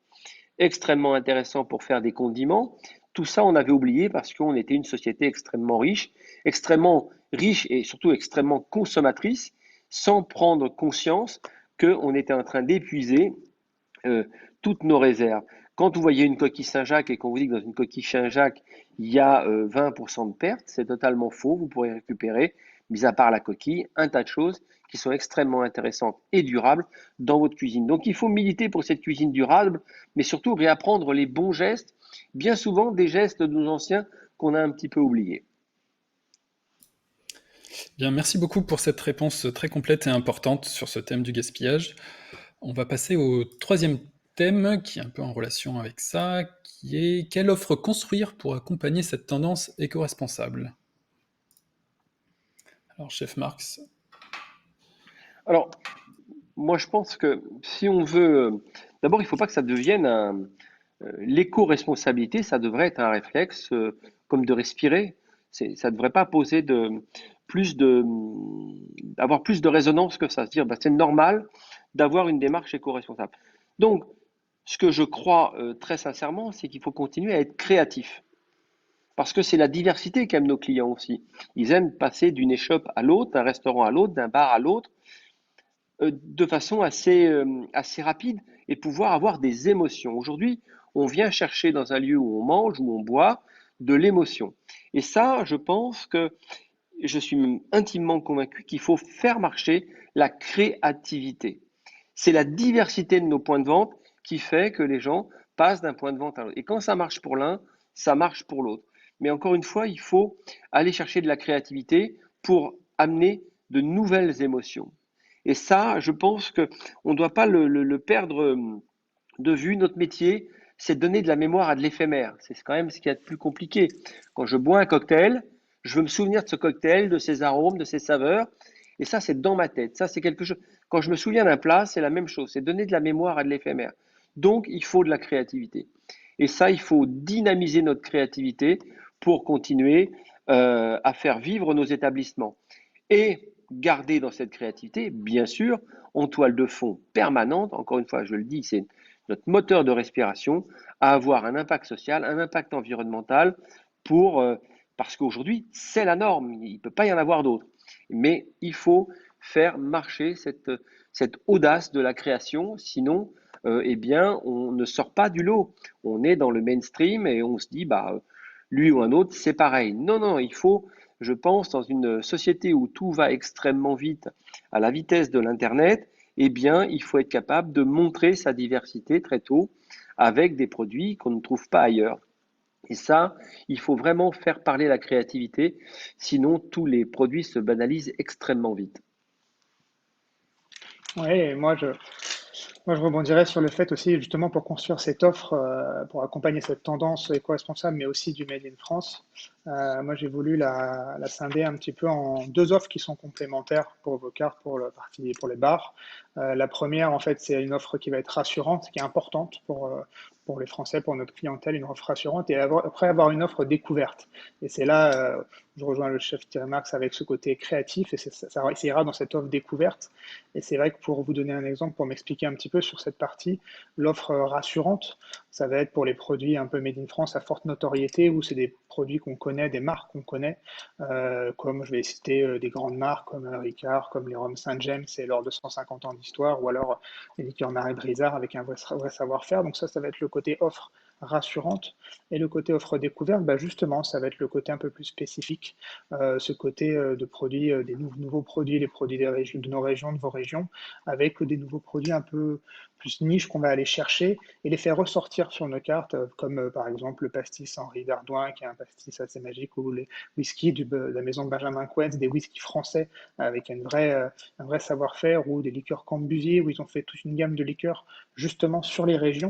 extrêmement intéressants pour faire des condiments. Tout ça, on avait oublié parce qu'on était une société extrêmement riche et surtout extrêmement consommatrice, sans prendre conscience qu'on était en train d'épuiser euh, toutes nos réserves. Quand vous voyez une coquille Saint-Jacques et qu'on vous dit que dans une coquille Saint-Jacques, il y a 20% de pertes, c'est totalement faux. Vous pourrez récupérer, mis à part la coquille, un tas de choses qui sont extrêmement intéressantes et durables dans votre cuisine. Donc il faut militer pour cette cuisine durable, mais surtout réapprendre les bons gestes, bien souvent des gestes de nos anciens qu'on a un petit peu oubliés. Bien, merci beaucoup pour cette réponse très complète et importante sur ce thème du gaspillage. On va passer au troisième thème qui est un peu en relation avec ça, qui est quelle offre construire pour accompagner cette tendance éco-responsable? Alors, chef Marx. Alors, moi je pense que si on veut, d'abord il ne faut pas que ça devienne l'éco-responsabilité, ça devrait être un réflexe comme de respirer. Ça ne devrait pas poser plus de, avoir plus de résonance que ça. Se dire, bah, c'est normal d'avoir une démarche éco-responsable. Donc, ce que je crois très sincèrement, c'est qu'il faut continuer à être créatif. Parce que c'est la diversité qu'aiment nos clients aussi. Ils aiment passer d'une échoppe à l'autre, d'un restaurant à l'autre, d'un bar à l'autre, de façon assez rapide et pouvoir avoir des émotions. Aujourd'hui, on vient chercher dans un lieu où on mange, où on boit, de l'émotion. Et ça, je pense que je suis même intimement convaincu qu'il faut faire marcher la créativité. C'est la diversité de nos points de vente qui fait que les gens passent d'un point de vente à l'autre. Et quand ça marche pour l'un, ça marche pour l'autre. Mais encore une fois, il faut aller chercher de la créativité pour amener de nouvelles émotions. Et ça, je pense qu'on ne doit pas le perdre de vue. Notre métier, c'est de donner de la mémoire à de l'éphémère. C'est quand même ce qu'il y a de plus compliqué. Quand je bois un cocktail, je veux me souvenir de ce cocktail, de ses arômes, de ses saveurs. Et ça, c'est dans ma tête. Ça, c'est quelque chose. Quand je me souviens d'un plat, c'est la même chose. C'est donner de la mémoire à de l'éphémère. Donc, il faut de la créativité. Et ça, il faut dynamiser notre créativité pour continuer à faire vivre nos établissements. Et garder dans cette créativité, bien sûr, en toile de fond permanente, encore une fois, je le dis, c'est notre moteur de respiration, à avoir un impact social, un impact environnemental pour, parce qu'aujourd'hui, c'est la norme, il ne peut pas y en avoir d'autres. Mais il faut faire marcher cette audace de la création, sinon, eh bien, on ne sort pas du lot. On est dans le mainstream et on se dit, bah, lui ou un autre, c'est pareil. Non, non, il faut, je pense, dans une société où tout va extrêmement vite, à la vitesse de l'Internet, eh bien, il faut être capable de montrer sa diversité très tôt avec des produits qu'on ne trouve pas ailleurs. Et ça, il faut vraiment faire parler la créativité, sinon tous les produits se banalisent extrêmement vite. Oui, Moi, je rebondirais sur le fait aussi, justement, pour construire cette offre, pour accompagner cette tendance éco-responsable, mais aussi du Made in France. Moi, j'ai voulu la scinder un petit peu en deux offres qui sont complémentaires pour vos cartes, pour les bars. La première, en fait, c'est une offre qui va être rassurante, qui est importante pour les Français, pour notre clientèle, une offre rassurante, et après avoir une offre découverte. Et c'est là, je rejoins le chef Thierry Marx avec ce côté créatif, et ça ira dans cette offre découverte. Et c'est vrai que pour vous donner un exemple, pour m'expliquer un petit peu sur cette partie, l'offre rassurante, ça va être pour les produits un peu made in France à forte notoriété, où c'est des produits qu'on connaît, des marques qu'on connaît, comme je vais citer des grandes marques comme Ricard, comme les rhums Saint-James, c'est lors de 150 ans d'histoire, ou alors les liqueurs Marais Brizard avec un vrai savoir-faire. Donc ça va être le côté offre rassurante. Et le côté offre découverte, bah justement, ça va être le côté un peu plus spécifique, ce côté de produits, des nouveaux produits, les produits de nos régions, de vos régions, avec des nouveaux produits un peu plus niche qu'on va aller chercher et les faire ressortir sur nos cartes, comme par exemple le pastis Henri Dardouin, qui est un pastis assez magique, ou les whisky de la maison Benjamin Quetz, des whiskies français avec un vrai savoir-faire, ou des liqueurs Cambusier, où ils ont fait toute une gamme de liqueurs justement sur les régions.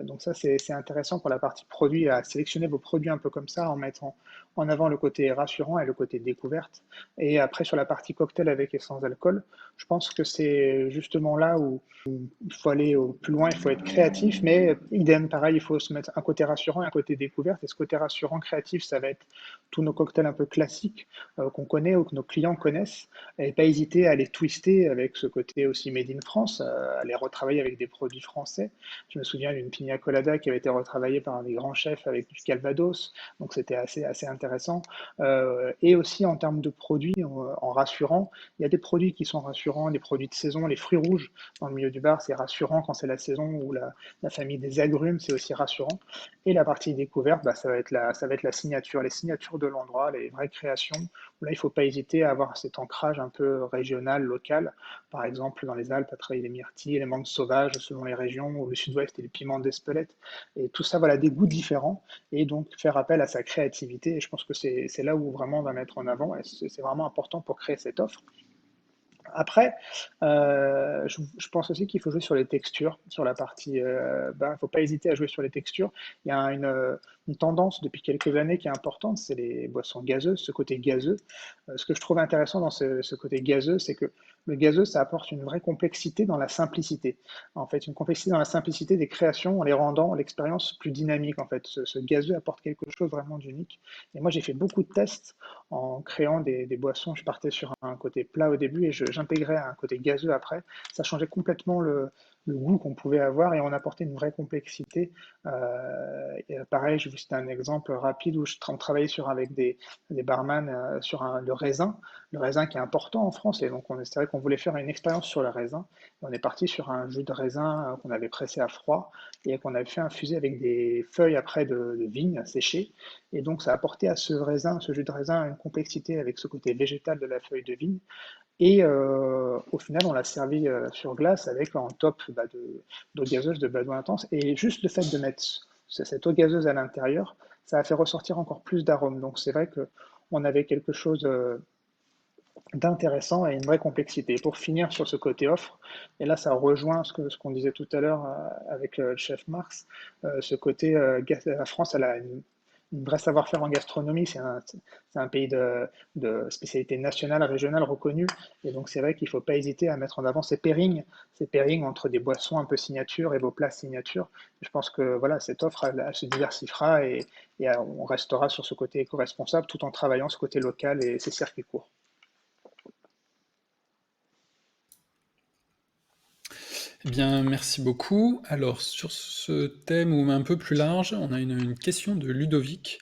Donc ça, c'est intéressant pour la partie produit, à sélectionner vos produits un peu comme ça, en mettant en avant le côté rassurant et le côté découverte. Et après, sur la partie cocktail avec et sans alcool, je pense que c'est justement là où il faut aller au plus loin, il faut être créatif, mais idem, pareil, il faut se mettre un côté rassurant et un côté découverte. Et ce côté rassurant, créatif, ça va être tous nos cocktails un peu classiques qu'on connaît ou que nos clients connaissent, et pas hésiter à les twister avec ce côté aussi made in France, à les retravailler avec des produits français. Je me souviens d'une pina colada qui avait été retravaillée par un des grands chefs avec du Calvados, donc c'était assez intéressant. Et aussi en termes de produits, en rassurant, il y a des produits qui sont rassurants, des produits de saison, les fruits rouges dans le milieu du bar, c'est rassurant quand c'est la saison, ou la famille des agrumes, c'est aussi rassurant. Et la partie découverte, bah, ça va être la signature, les signatures de l'endroit, les vraies créations. Là, il ne faut pas hésiter à avoir cet ancrage un peu régional, local. Par exemple, dans les Alpes, à travailler les myrtilles, les menthes sauvages selon les régions, ou le sud-ouest et les piments d'Espelette. Et tout ça, voilà, des goûts différents. Et donc, faire appel à sa créativité. Et je pense que c'est là où vraiment on va mettre en avant. Et c'est vraiment important pour créer cette offre. Après, je pense aussi qu'il faut jouer sur les textures, sur la partie. Il ne faut pas hésiter à jouer sur les textures. Il y a une tendance depuis quelques années qui est importante, c'est les boissons gazeuses, ce côté gazeux. Ce que je trouve intéressant dans ce côté gazeux, c'est que le gazeux, ça apporte une vraie complexité dans la simplicité. En fait, une complexité dans la simplicité des créations en les rendant l'expérience plus dynamique. En fait, ce gazeux apporte quelque chose vraiment d'unique. Et moi, j'ai fait beaucoup de tests en créant des boissons. Je partais sur un côté plat au début et j'intégrais un côté gazeux après. Ça changeait complètement le goût qu'on pouvait avoir et on apportait une vraie complexité. Et pareil, je vous cite un exemple rapide où on travaillait avec des barman sur le raisin qui est important en France. Et donc, c'est vrai qu'on voulait faire une expérience sur le raisin. Et on est parti sur un jus de raisin qu'on avait pressé à froid et qu'on avait fait infuser avec des feuilles après de vigne séchées. Et donc, ça apportait à ce jus de raisin, une complexité avec ce côté végétal de la feuille de vigne. Et au final, on l'a servi sur glace avec en top d'eau gazeuse de Badois Intense. Et juste le fait de mettre cette eau gazeuse à l'intérieur, ça a fait ressortir encore plus d'arômes. Donc c'est vrai qu'on avait quelque chose d'intéressant et une vraie complexité. Et pour finir sur ce côté offre, et là ça rejoint ce qu'on disait tout à l'heure avec le chef Marx, ce côté, la France, elle a une vraie savoir-faire en gastronomie, c'est un pays de spécialité nationale, régionale reconnue, et donc c'est vrai qu'il ne faut pas hésiter à mettre en avant ces pairings entre des boissons un peu signature et vos plats signature. Je pense que voilà, cette offre, elle se diversifiera et on restera sur ce côté éco-responsable tout en travaillant ce côté local et ces circuits courts. Eh bien, merci beaucoup. Alors, sur ce thème ou un peu plus large, on a une question de Ludovic,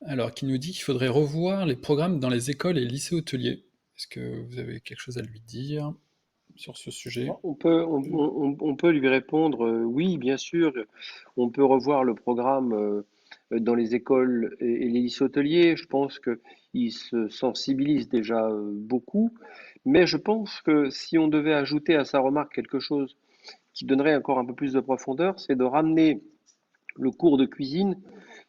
alors qui nous dit qu'il faudrait revoir les programmes dans les écoles et lycées hôteliers. Est-ce que vous avez quelque chose à lui dire sur ce sujet? On peut lui répondre oui, bien sûr. On peut revoir le programme dans les écoles et les lycées hôteliers. Je pense qu'ils se sensibilisent déjà beaucoup. Mais je pense que si on devait ajouter à sa remarque quelque chose qui donnerait encore un peu plus de profondeur, c'est de ramener le cours de cuisine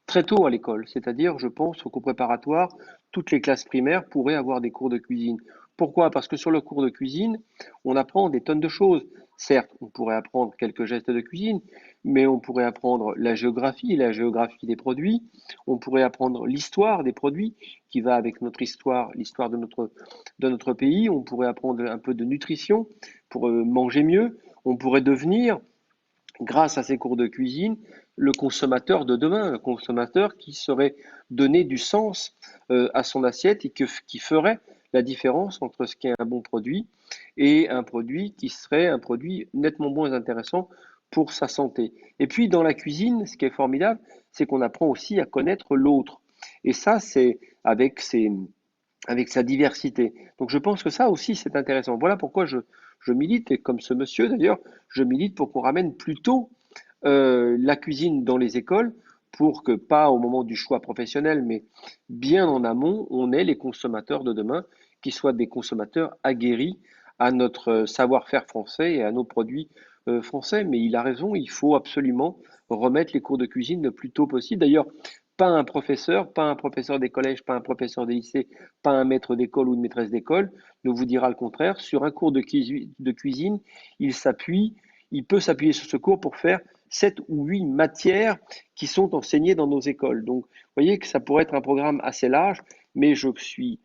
très tôt à l'école. C'est-à-dire, je pense, au cours préparatoire, toutes les classes primaires pourraient avoir des cours de cuisine. Pourquoi? Parce que sur le cours de cuisine, on apprend des tonnes de choses. Certes, on pourrait apprendre quelques gestes de cuisine, mais on pourrait apprendre la géographie des produits, on pourrait apprendre l'histoire des produits qui va avec notre histoire, l'histoire de notre pays, on pourrait apprendre un peu de nutrition pour manger mieux, on pourrait devenir, grâce à ces cours de cuisine, le consommateur de demain, le consommateur qui saurait donner du sens à son assiette et qui ferait la différence entre ce qui est un bon produit et un produit qui serait un produit nettement moins intéressant pour sa santé. Et puis dans la cuisine, ce qui est formidable, c'est qu'on apprend aussi à connaître l'autre. Et ça, c'est avec sa diversité. Donc je pense que ça aussi, c'est intéressant. Voilà pourquoi je milite, et comme ce monsieur d'ailleurs, je milite pour qu'on ramène plutôt la cuisine dans les écoles pour que, pas au moment du choix professionnel, mais bien en amont, on ait les consommateurs de demain qui soient des consommateurs aguerris à notre savoir-faire français et à nos produits français. Mais il a raison, il faut absolument remettre les cours de cuisine le plus tôt possible. D'ailleurs, pas un professeur des collèges, pas un professeur des lycées, pas un maître d'école ou une maîtresse d'école ne vous dira le contraire. Sur un cours de cuisine, il s'appuie, il peut s'appuyer sur ce cours pour faire 7 ou 8 matières qui sont enseignées dans nos écoles. Donc, vous voyez que ça pourrait être un programme assez large, mais je suis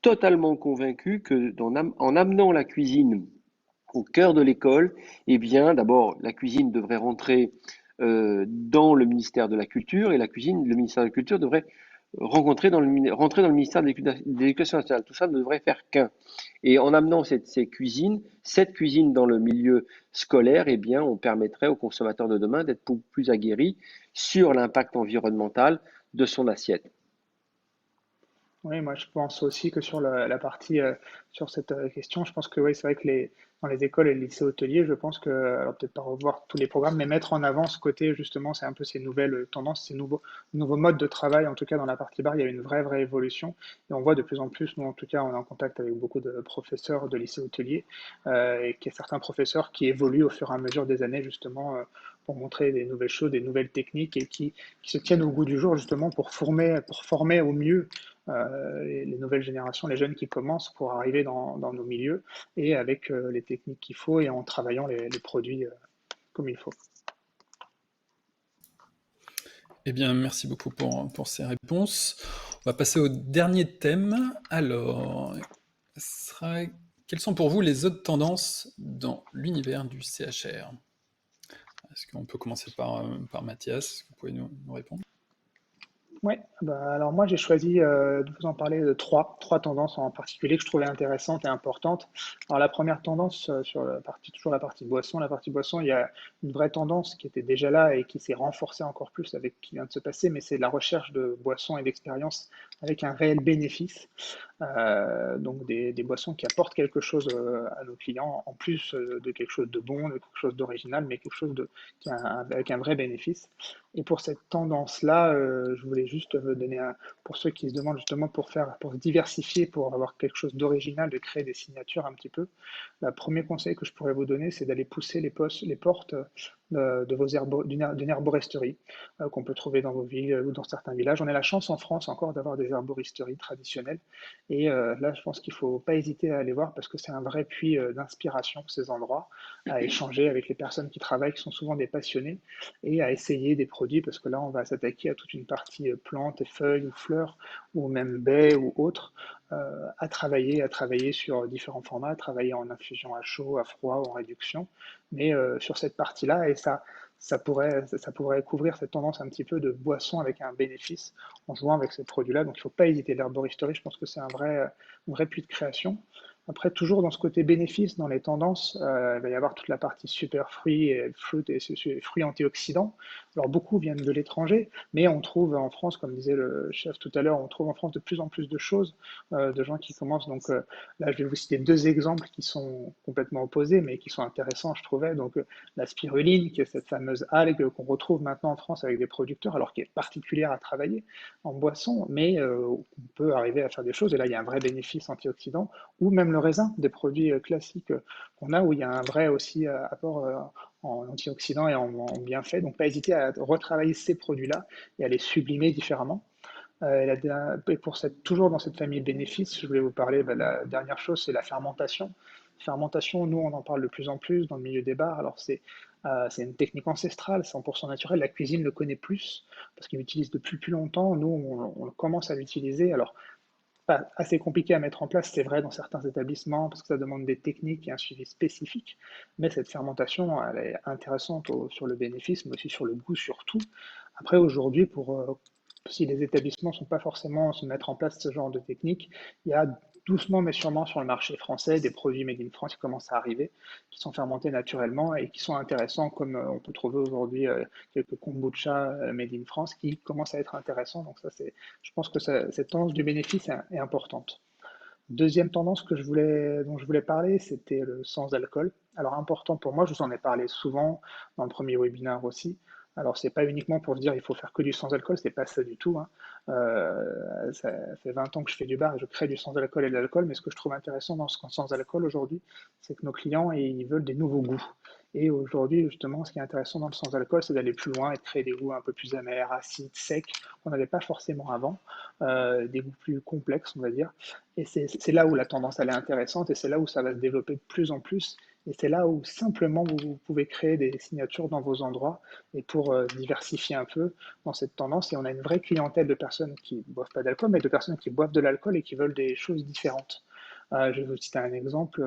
totalement convaincu que en amenant la cuisine au cœur de l'école, eh bien, d'abord, la cuisine devrait rentrer dans le ministère de la Culture et le ministère de la Culture devrait rentrer dans le ministère de l'Éducation nationale. Tout ça ne devrait faire qu'un. Et en amenant cette cuisine dans le milieu scolaire, eh bien, on permettrait aux consommateurs de demain d'être plus aguerris sur l'impact environnemental de son assiette. Oui, moi je pense aussi que sur la partie sur cette question, je pense que oui, c'est vrai que dans les écoles et les lycées hôteliers, je pense que, alors peut-être pas revoir tous les programmes, mais mettre en avant ce côté justement, c'est un peu ces nouvelles tendances, ces nouveaux modes de travail, en tout cas dans la partie bar, il y a une vraie évolution. Et on voit de plus en plus, nous en tout cas, on est en contact avec beaucoup de professeurs de lycées hôteliers, et qu'il y a certains professeurs qui évoluent au fur et à mesure des années justement pour montrer des nouvelles choses, des nouvelles techniques et qui se tiennent au goût du jour justement pour former au mieux les nouvelles générations, les jeunes qui commencent pour arriver dans nos milieux et avec les techniques qu'il faut et en travaillant les produits comme il faut. Eh bien, merci beaucoup pour ces réponses. On va passer au dernier thème. Alors, quelles sont pour vous les autres tendances dans l'univers du CHR? Est-ce qu'on peut commencer par Mathias? Vous pouvez nous répondre? Oui, bah, alors moi j'ai choisi de vous en parler de trois tendances en particulier que je trouvais intéressantes et importantes. Alors la première tendance sur toujours la partie boisson, il y a une vraie tendance qui était déjà là et qui s'est renforcée encore plus avec ce qui vient de se passer, mais c'est la recherche de boissons et d'expériences avec un réel bénéfice. Donc des boissons qui apportent quelque chose à nos clients, en plus de quelque chose de bon, de quelque chose d'original, mais quelque chose avec un vrai bénéfice. Et pour cette tendance-là, je voulais juste donner pour ceux qui se demandent justement pour se diversifier, pour avoir quelque chose d'original, de créer des signatures un petit peu. Le premier conseil que je pourrais vous donner, c'est d'aller pousser les portes d'une herboristerie qu'on peut trouver dans vos villes ou dans certains villages. On a la chance en France encore d'avoir des herboristeries traditionnelles. Et là, je pense qu'il ne faut pas hésiter à aller voir parce que c'est un vrai puits d'inspiration, ces endroits, à échanger avec les personnes qui travaillent, qui sont souvent des passionnés, et à essayer des produits parce que là, on va s'attaquer à toute une partie plantes et feuilles ou fleurs ou même baies ou autres à travailler sur différents formats, à travailler en infusion à chaud, à froid ou en réduction, mais sur cette partie-là, et ça pourrait couvrir cette tendance un petit peu de boisson avec un bénéfice en jouant avec ces produits-là. Donc il ne faut pas hésiter. L'herboristerie, je pense que c'est un vrai puits de création. Après, toujours dans ce côté bénéfice, dans les tendances, il va y avoir toute la partie super fruits et fruits antioxydants. Alors beaucoup viennent de l'étranger, mais on trouve en France, comme disait le chef tout à l'heure, on trouve en France de plus en plus de choses, de gens qui commencent. Donc là, je vais vous citer deux exemples qui sont complètement opposés, mais qui sont intéressants, je trouvais. Donc la spiruline, qui est cette fameuse algue qu'on retrouve maintenant en France avec des producteurs, alors qui est particulière à travailler en boisson, mais on peut arriver à faire des choses. Et là, il y a un vrai bénéfice antioxydant, ou même le raisin, des produits classiques qu'on a, où il y a un vrai aussi apport en antioxydants et en bienfaits. Donc, pas hésiter à retravailler ces produits-là et à les sublimer différemment. Et toujours dans cette famille bénéfices, je voulais vous parler, la dernière chose, c'est la fermentation. Fermentation, nous, on en parle de plus en plus dans le milieu des bars. Alors, c'est une technique ancestrale, 100% naturelle. La cuisine le connaît plus parce qu'il l'utilise depuis plus longtemps. Nous, on commence à l'utiliser. Alors, pas assez compliqué à mettre en place, c'est vrai, dans certains établissements, parce que ça demande des techniques et un suivi spécifique. Mais cette fermentation, elle est intéressante sur le bénéfice, mais aussi sur le goût surtout. Après, aujourd'hui, si les établissements ne sont pas forcément se mettre en place ce genre de technique, il y a doucement mais sûrement sur le marché français des produits made in France qui commencent à arriver, qui sont fermentés naturellement et qui sont intéressants, comme on peut trouver aujourd'hui quelques kombucha made in France qui commencent à être intéressants. Donc ça, je pense que cette tendance du bénéfice est importante. Deuxième tendance dont je voulais parler, c'était le sans alcool. Alors important pour moi, je vous en ai parlé souvent dans le premier webinaire aussi. Alors c'est pas uniquement pour se dire il faut faire que du sans alcool, c'est pas ça du tout, hein. Ça fait 20 ans que je fais du bar et je crée du sans alcool et de l'alcool, mais ce que je trouve intéressant dans ce sans alcool aujourd'hui, c'est que nos clients ils veulent des nouveaux goûts. Et aujourd'hui, justement, ce qui est intéressant dans le sans alcool, c'est d'aller plus loin et de créer des goûts un peu plus amers, acides, secs, qu'on n'avait pas forcément avant, des goûts plus complexes, on va dire. Et c'est là où la tendance elle est intéressante et c'est là où ça va se développer de plus en plus. Et c'est là où simplement vous pouvez créer des signatures dans vos endroits et pour diversifier un peu dans cette tendance. Et on a une vraie clientèle de personnes qui ne boivent pas d'alcool, mais de personnes qui boivent de l'alcool et qui veulent des choses différentes. Je vais vous citer un exemple,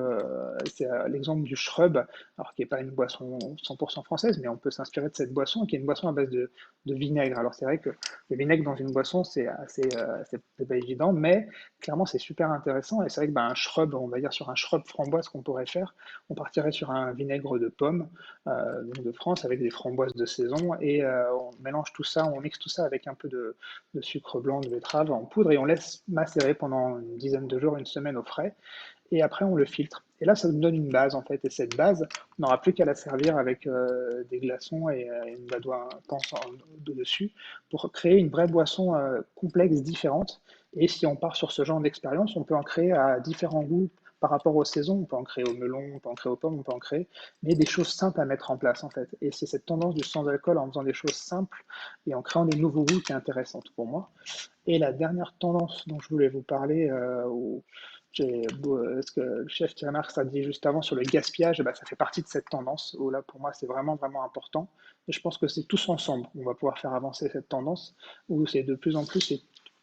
c'est l'exemple du shrub, alors qui n'est pas une boisson 100% française, mais on peut s'inspirer de cette boisson, qui est une boisson à base de vinaigre. Alors c'est vrai que le vinaigre dans une boisson, c'est pas évident, mais clairement c'est super intéressant. Et c'est vrai que un shrub, on va dire sur un shrub framboise qu'on pourrait faire, on partirait sur un vinaigre de pomme, donc de France, avec des framboises de saison, et on mélange tout ça, on mixe tout ça avec un peu de sucre blanc, de betterave en poudre, et on laisse macérer pendant une dizaine de jours, une semaine au frais et après on le filtre. Et là, ça nous donne une base en fait. Et cette base, on n'aura plus qu'à la servir avec des glaçons et une badoie pince dessus pour créer une vraie boisson complexe, différente. Et si on part sur ce genre d'expérience, on peut en créer à différents goûts par rapport aux saisons. On peut en créer au melon, on peut en créer aux pommes, on peut en créer, mais des choses simples à mettre en place en fait. Et c'est cette tendance du sans alcool en faisant des choses simples et en créant des nouveaux goûts qui est intéressante pour moi. Et la dernière tendance dont je voulais vous parler, ce que le chef Thierry Marx a dit juste avant sur le gaspillage, ça fait partie de cette tendance, où là pour moi c'est vraiment vraiment important. Et je pense que c'est tous ensemble, on va pouvoir faire avancer cette tendance, où c'est de plus en plus,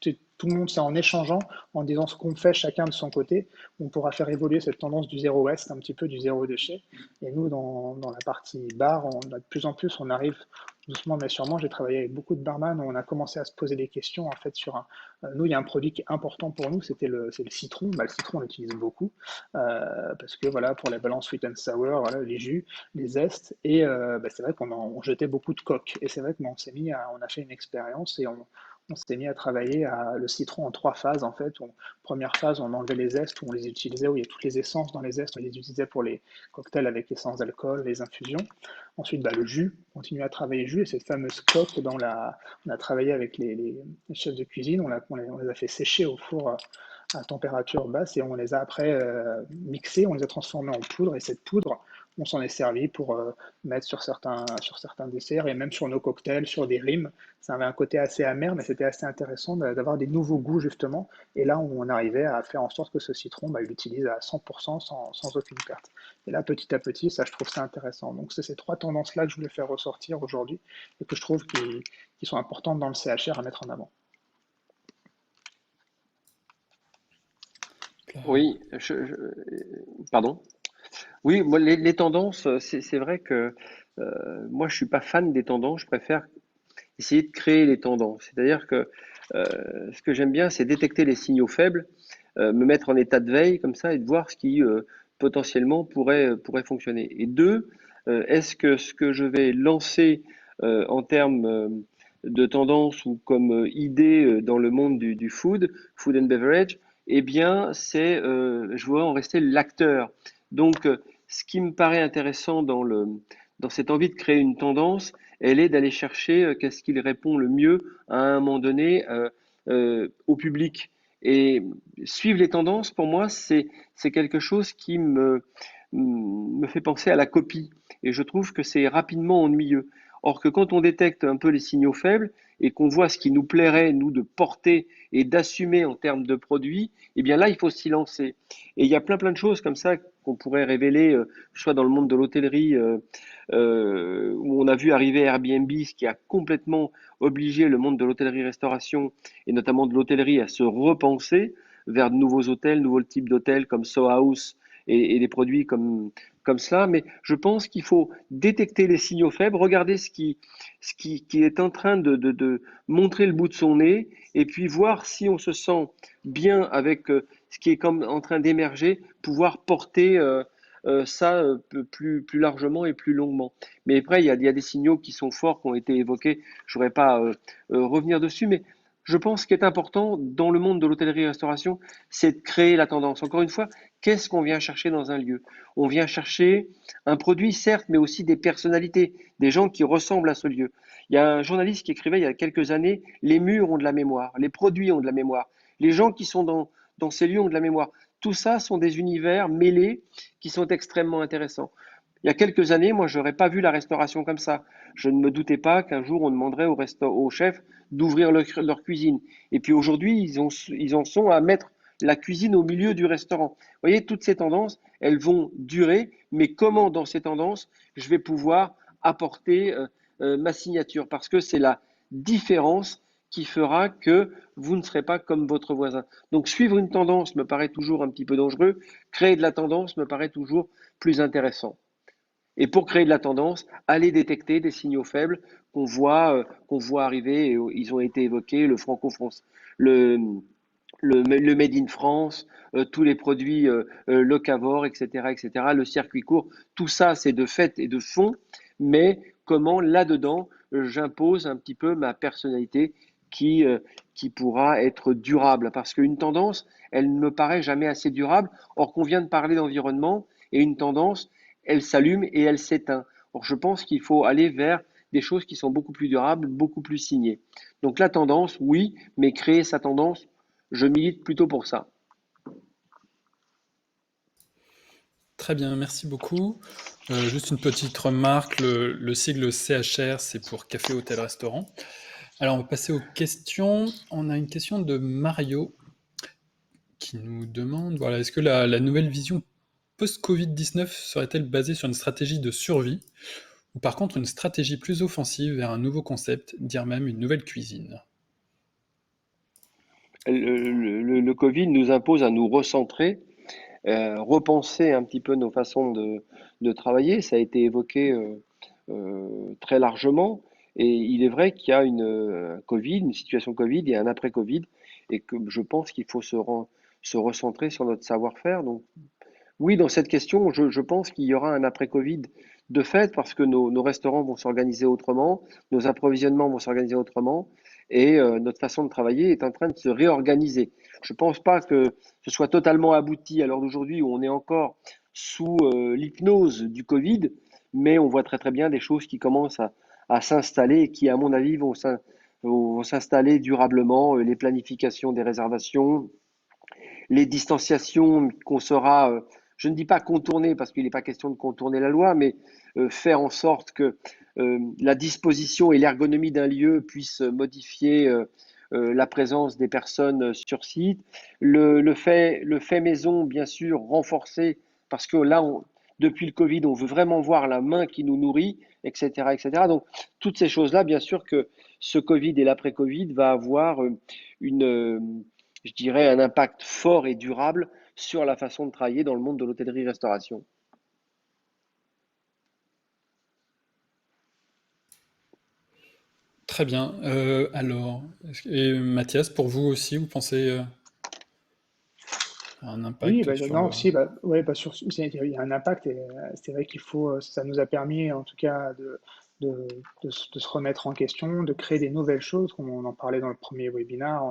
tout le monde, c'est en échangeant, en disant ce qu'on fait chacun de son côté, on pourra faire évoluer cette tendance du zéro waste, un petit peu du zéro déchet. Et nous, dans la partie bar, de plus en plus, on arrive doucement mais sûrement. J'ai travaillé avec beaucoup de barman où on a commencé à se poser des questions en fait nous, il y a un produit qui est important pour nous, c'est le citron. Le citron, on l'utilise beaucoup parce que voilà, pour la balance sweet and sour, voilà, les jus, les zestes. Et c'est vrai on jetait beaucoup de coques. Et c'est vrai qu'on s'est on a fait une expérience et on s'est mis à travailler le citron en trois phases en fait. Première phase, on enlevait les zestes, où on les utilisait, où il y a toutes les essences dans les zestes, on les utilisait pour les cocktails avec essence d'alcool, les infusions. Ensuite, le jus, on continue à travailler le jus et cette fameuse coque, on a travaillé avec les chefs de cuisine, on les a fait sécher au four à température basse et on les a après mixés, on les a transformés en poudre et cette poudre, on s'en est servi pour mettre sur certains desserts et même sur nos cocktails, sur des rimes. Ça avait un côté assez amer, mais c'était assez intéressant d'avoir des nouveaux goûts justement. Et là, on arrivait à faire en sorte que ce citron, il l'utilise à 100% sans aucune perte. Et là, petit à petit, ça, je trouve ça intéressant. Donc, c'est ces trois tendances-là que je voulais faire ressortir aujourd'hui et que je trouve qui sont importantes dans le CHR à mettre en avant. Oui, pardon. Oui, moi, les tendances, c'est vrai que moi, je suis pas fan des tendances. Je préfère essayer de créer les tendances. C'est-à-dire que ce que j'aime bien, c'est détecter les signaux faibles, me mettre en état de veille comme ça et de voir ce qui potentiellement pourrait fonctionner. Et deux, est-ce que ce que je vais lancer en termes de tendance ou comme idée dans le monde du food and beverage, eh bien, je veux en rester l'acteur. Donc, ce qui me paraît intéressant dans cette envie de créer une tendance, elle est d'aller chercher qu'est-ce qui répond le mieux à un moment donné au public. Et suivre les tendances, pour moi, c'est quelque chose qui me fait penser à la copie. Et je trouve que c'est rapidement ennuyeux. Or que quand on détecte un peu les signaux faibles, et qu'on voit ce qui nous plairait, nous, de porter et d'assumer en termes de produits, eh bien là, il faut s'y lancer. Et il y a plein de choses comme ça qu'on pourrait révéler, soit dans le monde de l'hôtellerie, où on a vu arriver Airbnb, ce qui a complètement obligé le monde de l'hôtellerie-restauration, et notamment de l'hôtellerie, à se repenser vers de nouveaux hôtels, nouveaux types d'hôtels comme Soho House et des produits comme cela. Mais je pense qu'il faut détecter les signaux faibles, regarder ce qui est en train de montrer le bout de son nez, et puis voir si on se sent bien avec ce qui est comme en train d'émerger, pouvoir porter ça plus largement et plus longuement. Mais après, il y a des signaux qui sont forts, qui ont été évoqués. Je ne voudrais pas revenir dessus, mais je pense qu'il est important dans le monde de l'hôtellerie-restauration, c'est de créer la tendance. Encore une fois, qu'est-ce qu'on vient chercher dans un lieu? On vient chercher un produit, certes, mais aussi des personnalités, des gens qui ressemblent à ce lieu. Il y a un journaliste qui écrivait il y a quelques années, les murs ont de la mémoire, les produits ont de la mémoire, les gens qui sont dans ces lieux ont de la mémoire. Tout ça sont des univers mêlés qui sont extrêmement intéressants. Il y a quelques années, moi, je n'aurais pas vu la restauration comme ça. Je ne me doutais pas qu'un jour, on demanderait au chef d'ouvrir leur cuisine. Et puis aujourd'hui, ils en sont à mettre la cuisine au milieu du restaurant. Vous voyez, toutes ces tendances, elles vont durer, mais comment dans ces tendances, je vais pouvoir apporter ma signature? Parce que c'est la différence qui fera que vous ne serez pas comme votre voisin. Donc suivre une tendance me paraît toujours un petit peu dangereux, créer de la tendance me paraît toujours plus intéressant. Et pour créer de la tendance, aller détecter des signaux faibles qu'on voit arriver, et ils ont été évoqués, le franco-français, le, le Made in France, tous les produits locavores, etc., etc., le circuit court, tout ça c'est de fait et de fond, mais comment là-dedans j'impose un petit peu ma personnalité qui, euh, qui pourra être durable, parce qu'une tendance, elle ne me paraît jamais assez durable, or qu'on vient de parler d'environnement, et une tendance, elle s'allume et elle s'éteint. Or je pense qu'il faut aller vers des choses qui sont beaucoup plus durables, beaucoup plus signées. Donc la tendance, oui, mais créer sa tendance, je milite plutôt pour ça. Très bien, merci beaucoup. Juste une petite remarque, le sigle CHR, c'est pour Café Hôtel Restaurant. Alors, on va passer aux questions. On a une question de Mario qui nous demande, voilà, est-ce que la nouvelle vision post-Covid-19 serait-elle basée sur une stratégie de survie ou par contre une stratégie plus offensive vers un nouveau concept, dire même une nouvelle cuisine? Le Covid nous impose à nous recentrer, repenser un petit peu nos façons de travailler. Ça a été évoqué très largement. Et il est vrai qu'il y a une Covid, une situation Covid et un après-Covid, et que je pense qu'il faut se recentrer sur notre savoir-faire. Donc, oui, dans cette question, je pense qu'il y aura un après-Covid de fait parce que nos restaurants vont s'organiser autrement, nos approvisionnements vont s'organiser autrement et notre façon de travailler est en train de se réorganiser. Je ne pense pas que ce soit totalement abouti à l'heure d'aujourd'hui où on est encore sous l'hypnose du Covid, mais on voit très bien des choses qui commencent à s'installer et qui, à mon avis, vont s'installer durablement. Les planifications des réservations, les distanciations qu'on sera, je ne dis pas contourner parce qu'il n'est pas question de contourner la loi, mais faire en sorte que la disposition et l'ergonomie d'un lieu puissent modifier la présence des personnes sur site. Le fait maison, bien sûr, renforcé parce que là, depuis le Covid, on veut vraiment voir la main qui nous nourrit, etc., etc. Donc, toutes ces choses-là, bien sûr que ce Covid et l'après-Covid va avoir je dirais, un impact fort et durable sur la façon de travailler dans le monde de l'hôtellerie-restauration. Très bien. Alors, et Mathias, pour vous aussi, vous pensez à un Oui, impact bah, sur non, le... aussi, bah, ouais, bah, il y a un impact et c'est vrai qu'il faut, ça nous a permis en tout cas de se remettre en question, de créer des nouvelles choses, comme on en parlait dans le premier webinaire,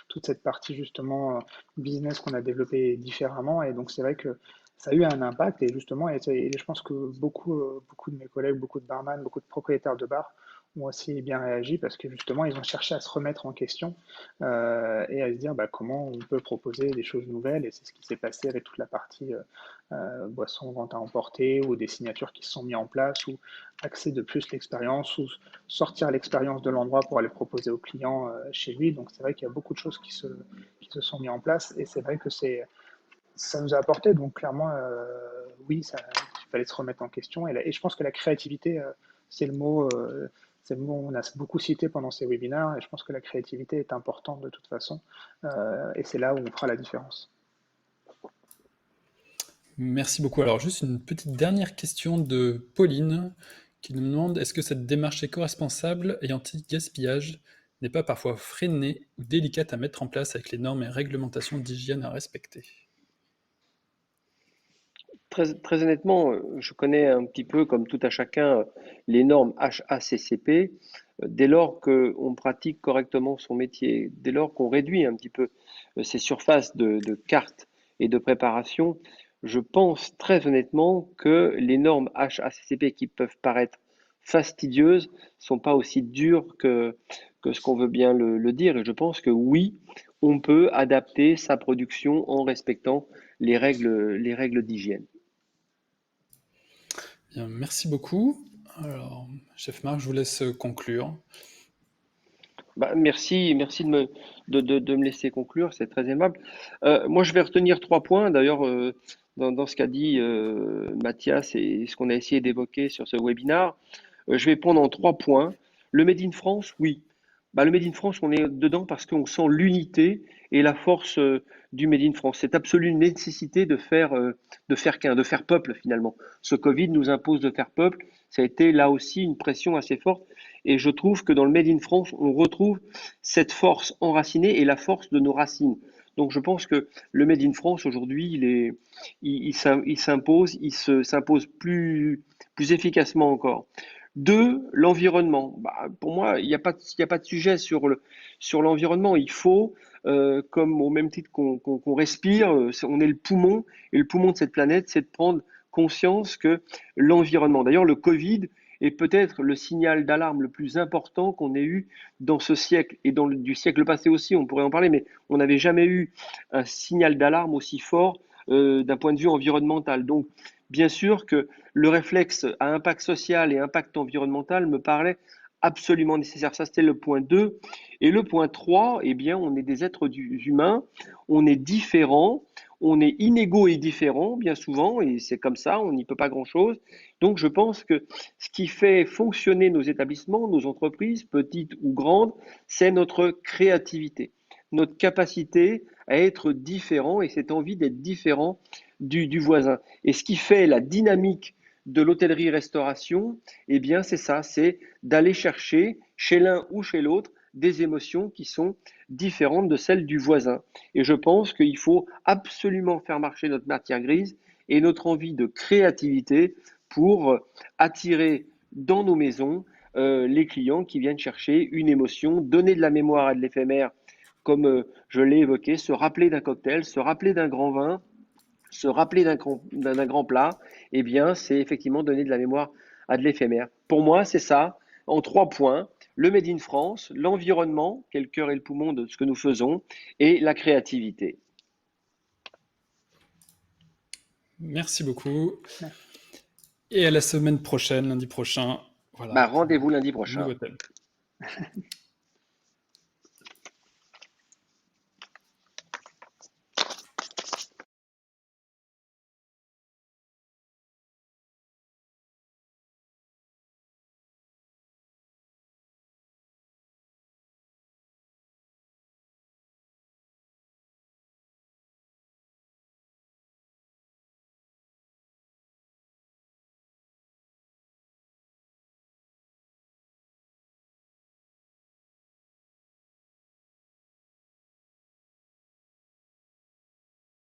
toute cette partie justement business qu'on a développée différemment. Et donc c'est vrai que ça a eu un impact et justement, et je pense que beaucoup de mes collègues, beaucoup de barman, beaucoup de propriétaires de bars ont aussi bien réagi parce que justement, ils ont cherché à se remettre en question et à se dire bah, comment on peut proposer des choses nouvelles. Et c'est ce qui s'est passé avec toute la partie boissons, vente à emporter ou des signatures qui se sont mises en place ou axer de plus l'expérience ou sortir l'expérience de l'endroit pour aller proposer aux clients chez lui. Donc c'est vrai qu'il y a beaucoup de choses qui se sont mises en place et c'est vrai que ça nous a apporté. Donc clairement, oui, il fallait se remettre en question et je pense que la créativité, c'est le mot. C'est le mot qu'on a beaucoup cité pendant ces webinaires et je pense que la créativité est importante de toute façon et c'est là où on fera la différence. Merci beaucoup. Alors, juste une petite dernière question de Pauline qui nous demande est-ce que cette démarche éco-responsable et anti-gaspillage n'est pas parfois freinée ou délicate à mettre en place avec les normes et réglementations d'hygiène à respecter? Très honnêtement, je connais un petit peu, comme tout à chacun, les normes HACCP. Dès lors qu'on pratique correctement son métier, dès lors qu'on réduit un petit peu ces surfaces de cartes et de préparation, je pense très honnêtement que les normes HACCP qui peuvent paraître fastidieuses sont pas aussi dures que ce qu'on veut bien le dire. Et je pense que oui, on peut adapter sa production en respectant les règles d'hygiène. Bien, merci beaucoup. Alors, chef Marc, je vous laisse conclure. Bah, merci de me laisser conclure, c'est très aimable. Moi, je vais retenir 3 points. D'ailleurs, dans ce qu'a dit Mathias et ce qu'on a essayé d'évoquer sur ce webinaire, je vais prendre en 3 points. Le Made in France, oui. Bah, le Made in France, on est dedans parce qu'on sent l'unité et la force du Made in France. Cette absolue nécessité de faire peuple finalement. Ce Covid nous impose de faire peuple. Ça a été là aussi une pression assez forte. Et je trouve que dans le Made in France, on retrouve cette force enracinée et la force de nos racines. Donc je pense que le Made in France aujourd'hui, il s'impose, s'impose plus efficacement encore. Deux, l'environnement. Bah, pour moi, il y a pas de sujet sur l'environnement. Il faut, comme au même titre qu'on respire, on est le poumon, et le poumon de cette planète, c'est de prendre conscience que l'environnement. D'ailleurs, le Covid est peut-être le signal d'alarme le plus important qu'on ait eu dans ce siècle et du siècle passé aussi, on pourrait en parler, mais on n'avait jamais eu un signal d'alarme aussi fort d'un point de vue environnemental. Donc, bien sûr que le réflexe à impact social et impact environnemental me paraît absolument nécessaire. Ça, c'était le point 2. Et le point 3, eh bien, on est des êtres humains, on est différents, on est inégaux et différents, bien souvent, et c'est comme ça, on n'y peut pas grand-chose. Donc, je pense que ce qui fait fonctionner nos établissements, nos entreprises, petites ou grandes, c'est notre créativité, notre capacité à être différent et cette envie d'être différent du voisin. Et ce qui fait la dynamique de l'hôtellerie-restauration, eh bien, c'est ça, c'est d'aller chercher chez l'un ou chez l'autre des émotions qui sont différentes de celles du voisin. Et je pense qu'il faut absolument faire marcher notre matière grise et notre envie de créativité pour attirer dans nos maisons les clients qui viennent chercher une émotion, donner de la mémoire à de l'éphémère, comme je l'ai évoqué, se rappeler d'un cocktail, se rappeler d'un grand vin, se rappeler d'un grand plat, eh bien, c'est effectivement donner de la mémoire à de l'éphémère. Pour moi, c'est ça, en 3 points. Le Made in France, l'environnement, qui est le cœur et le poumon de ce que nous faisons, et la créativité. Merci beaucoup. Et à la semaine prochaine, lundi prochain, voilà, Bah, pour rendez-vous lundi un prochain. nouveau thème.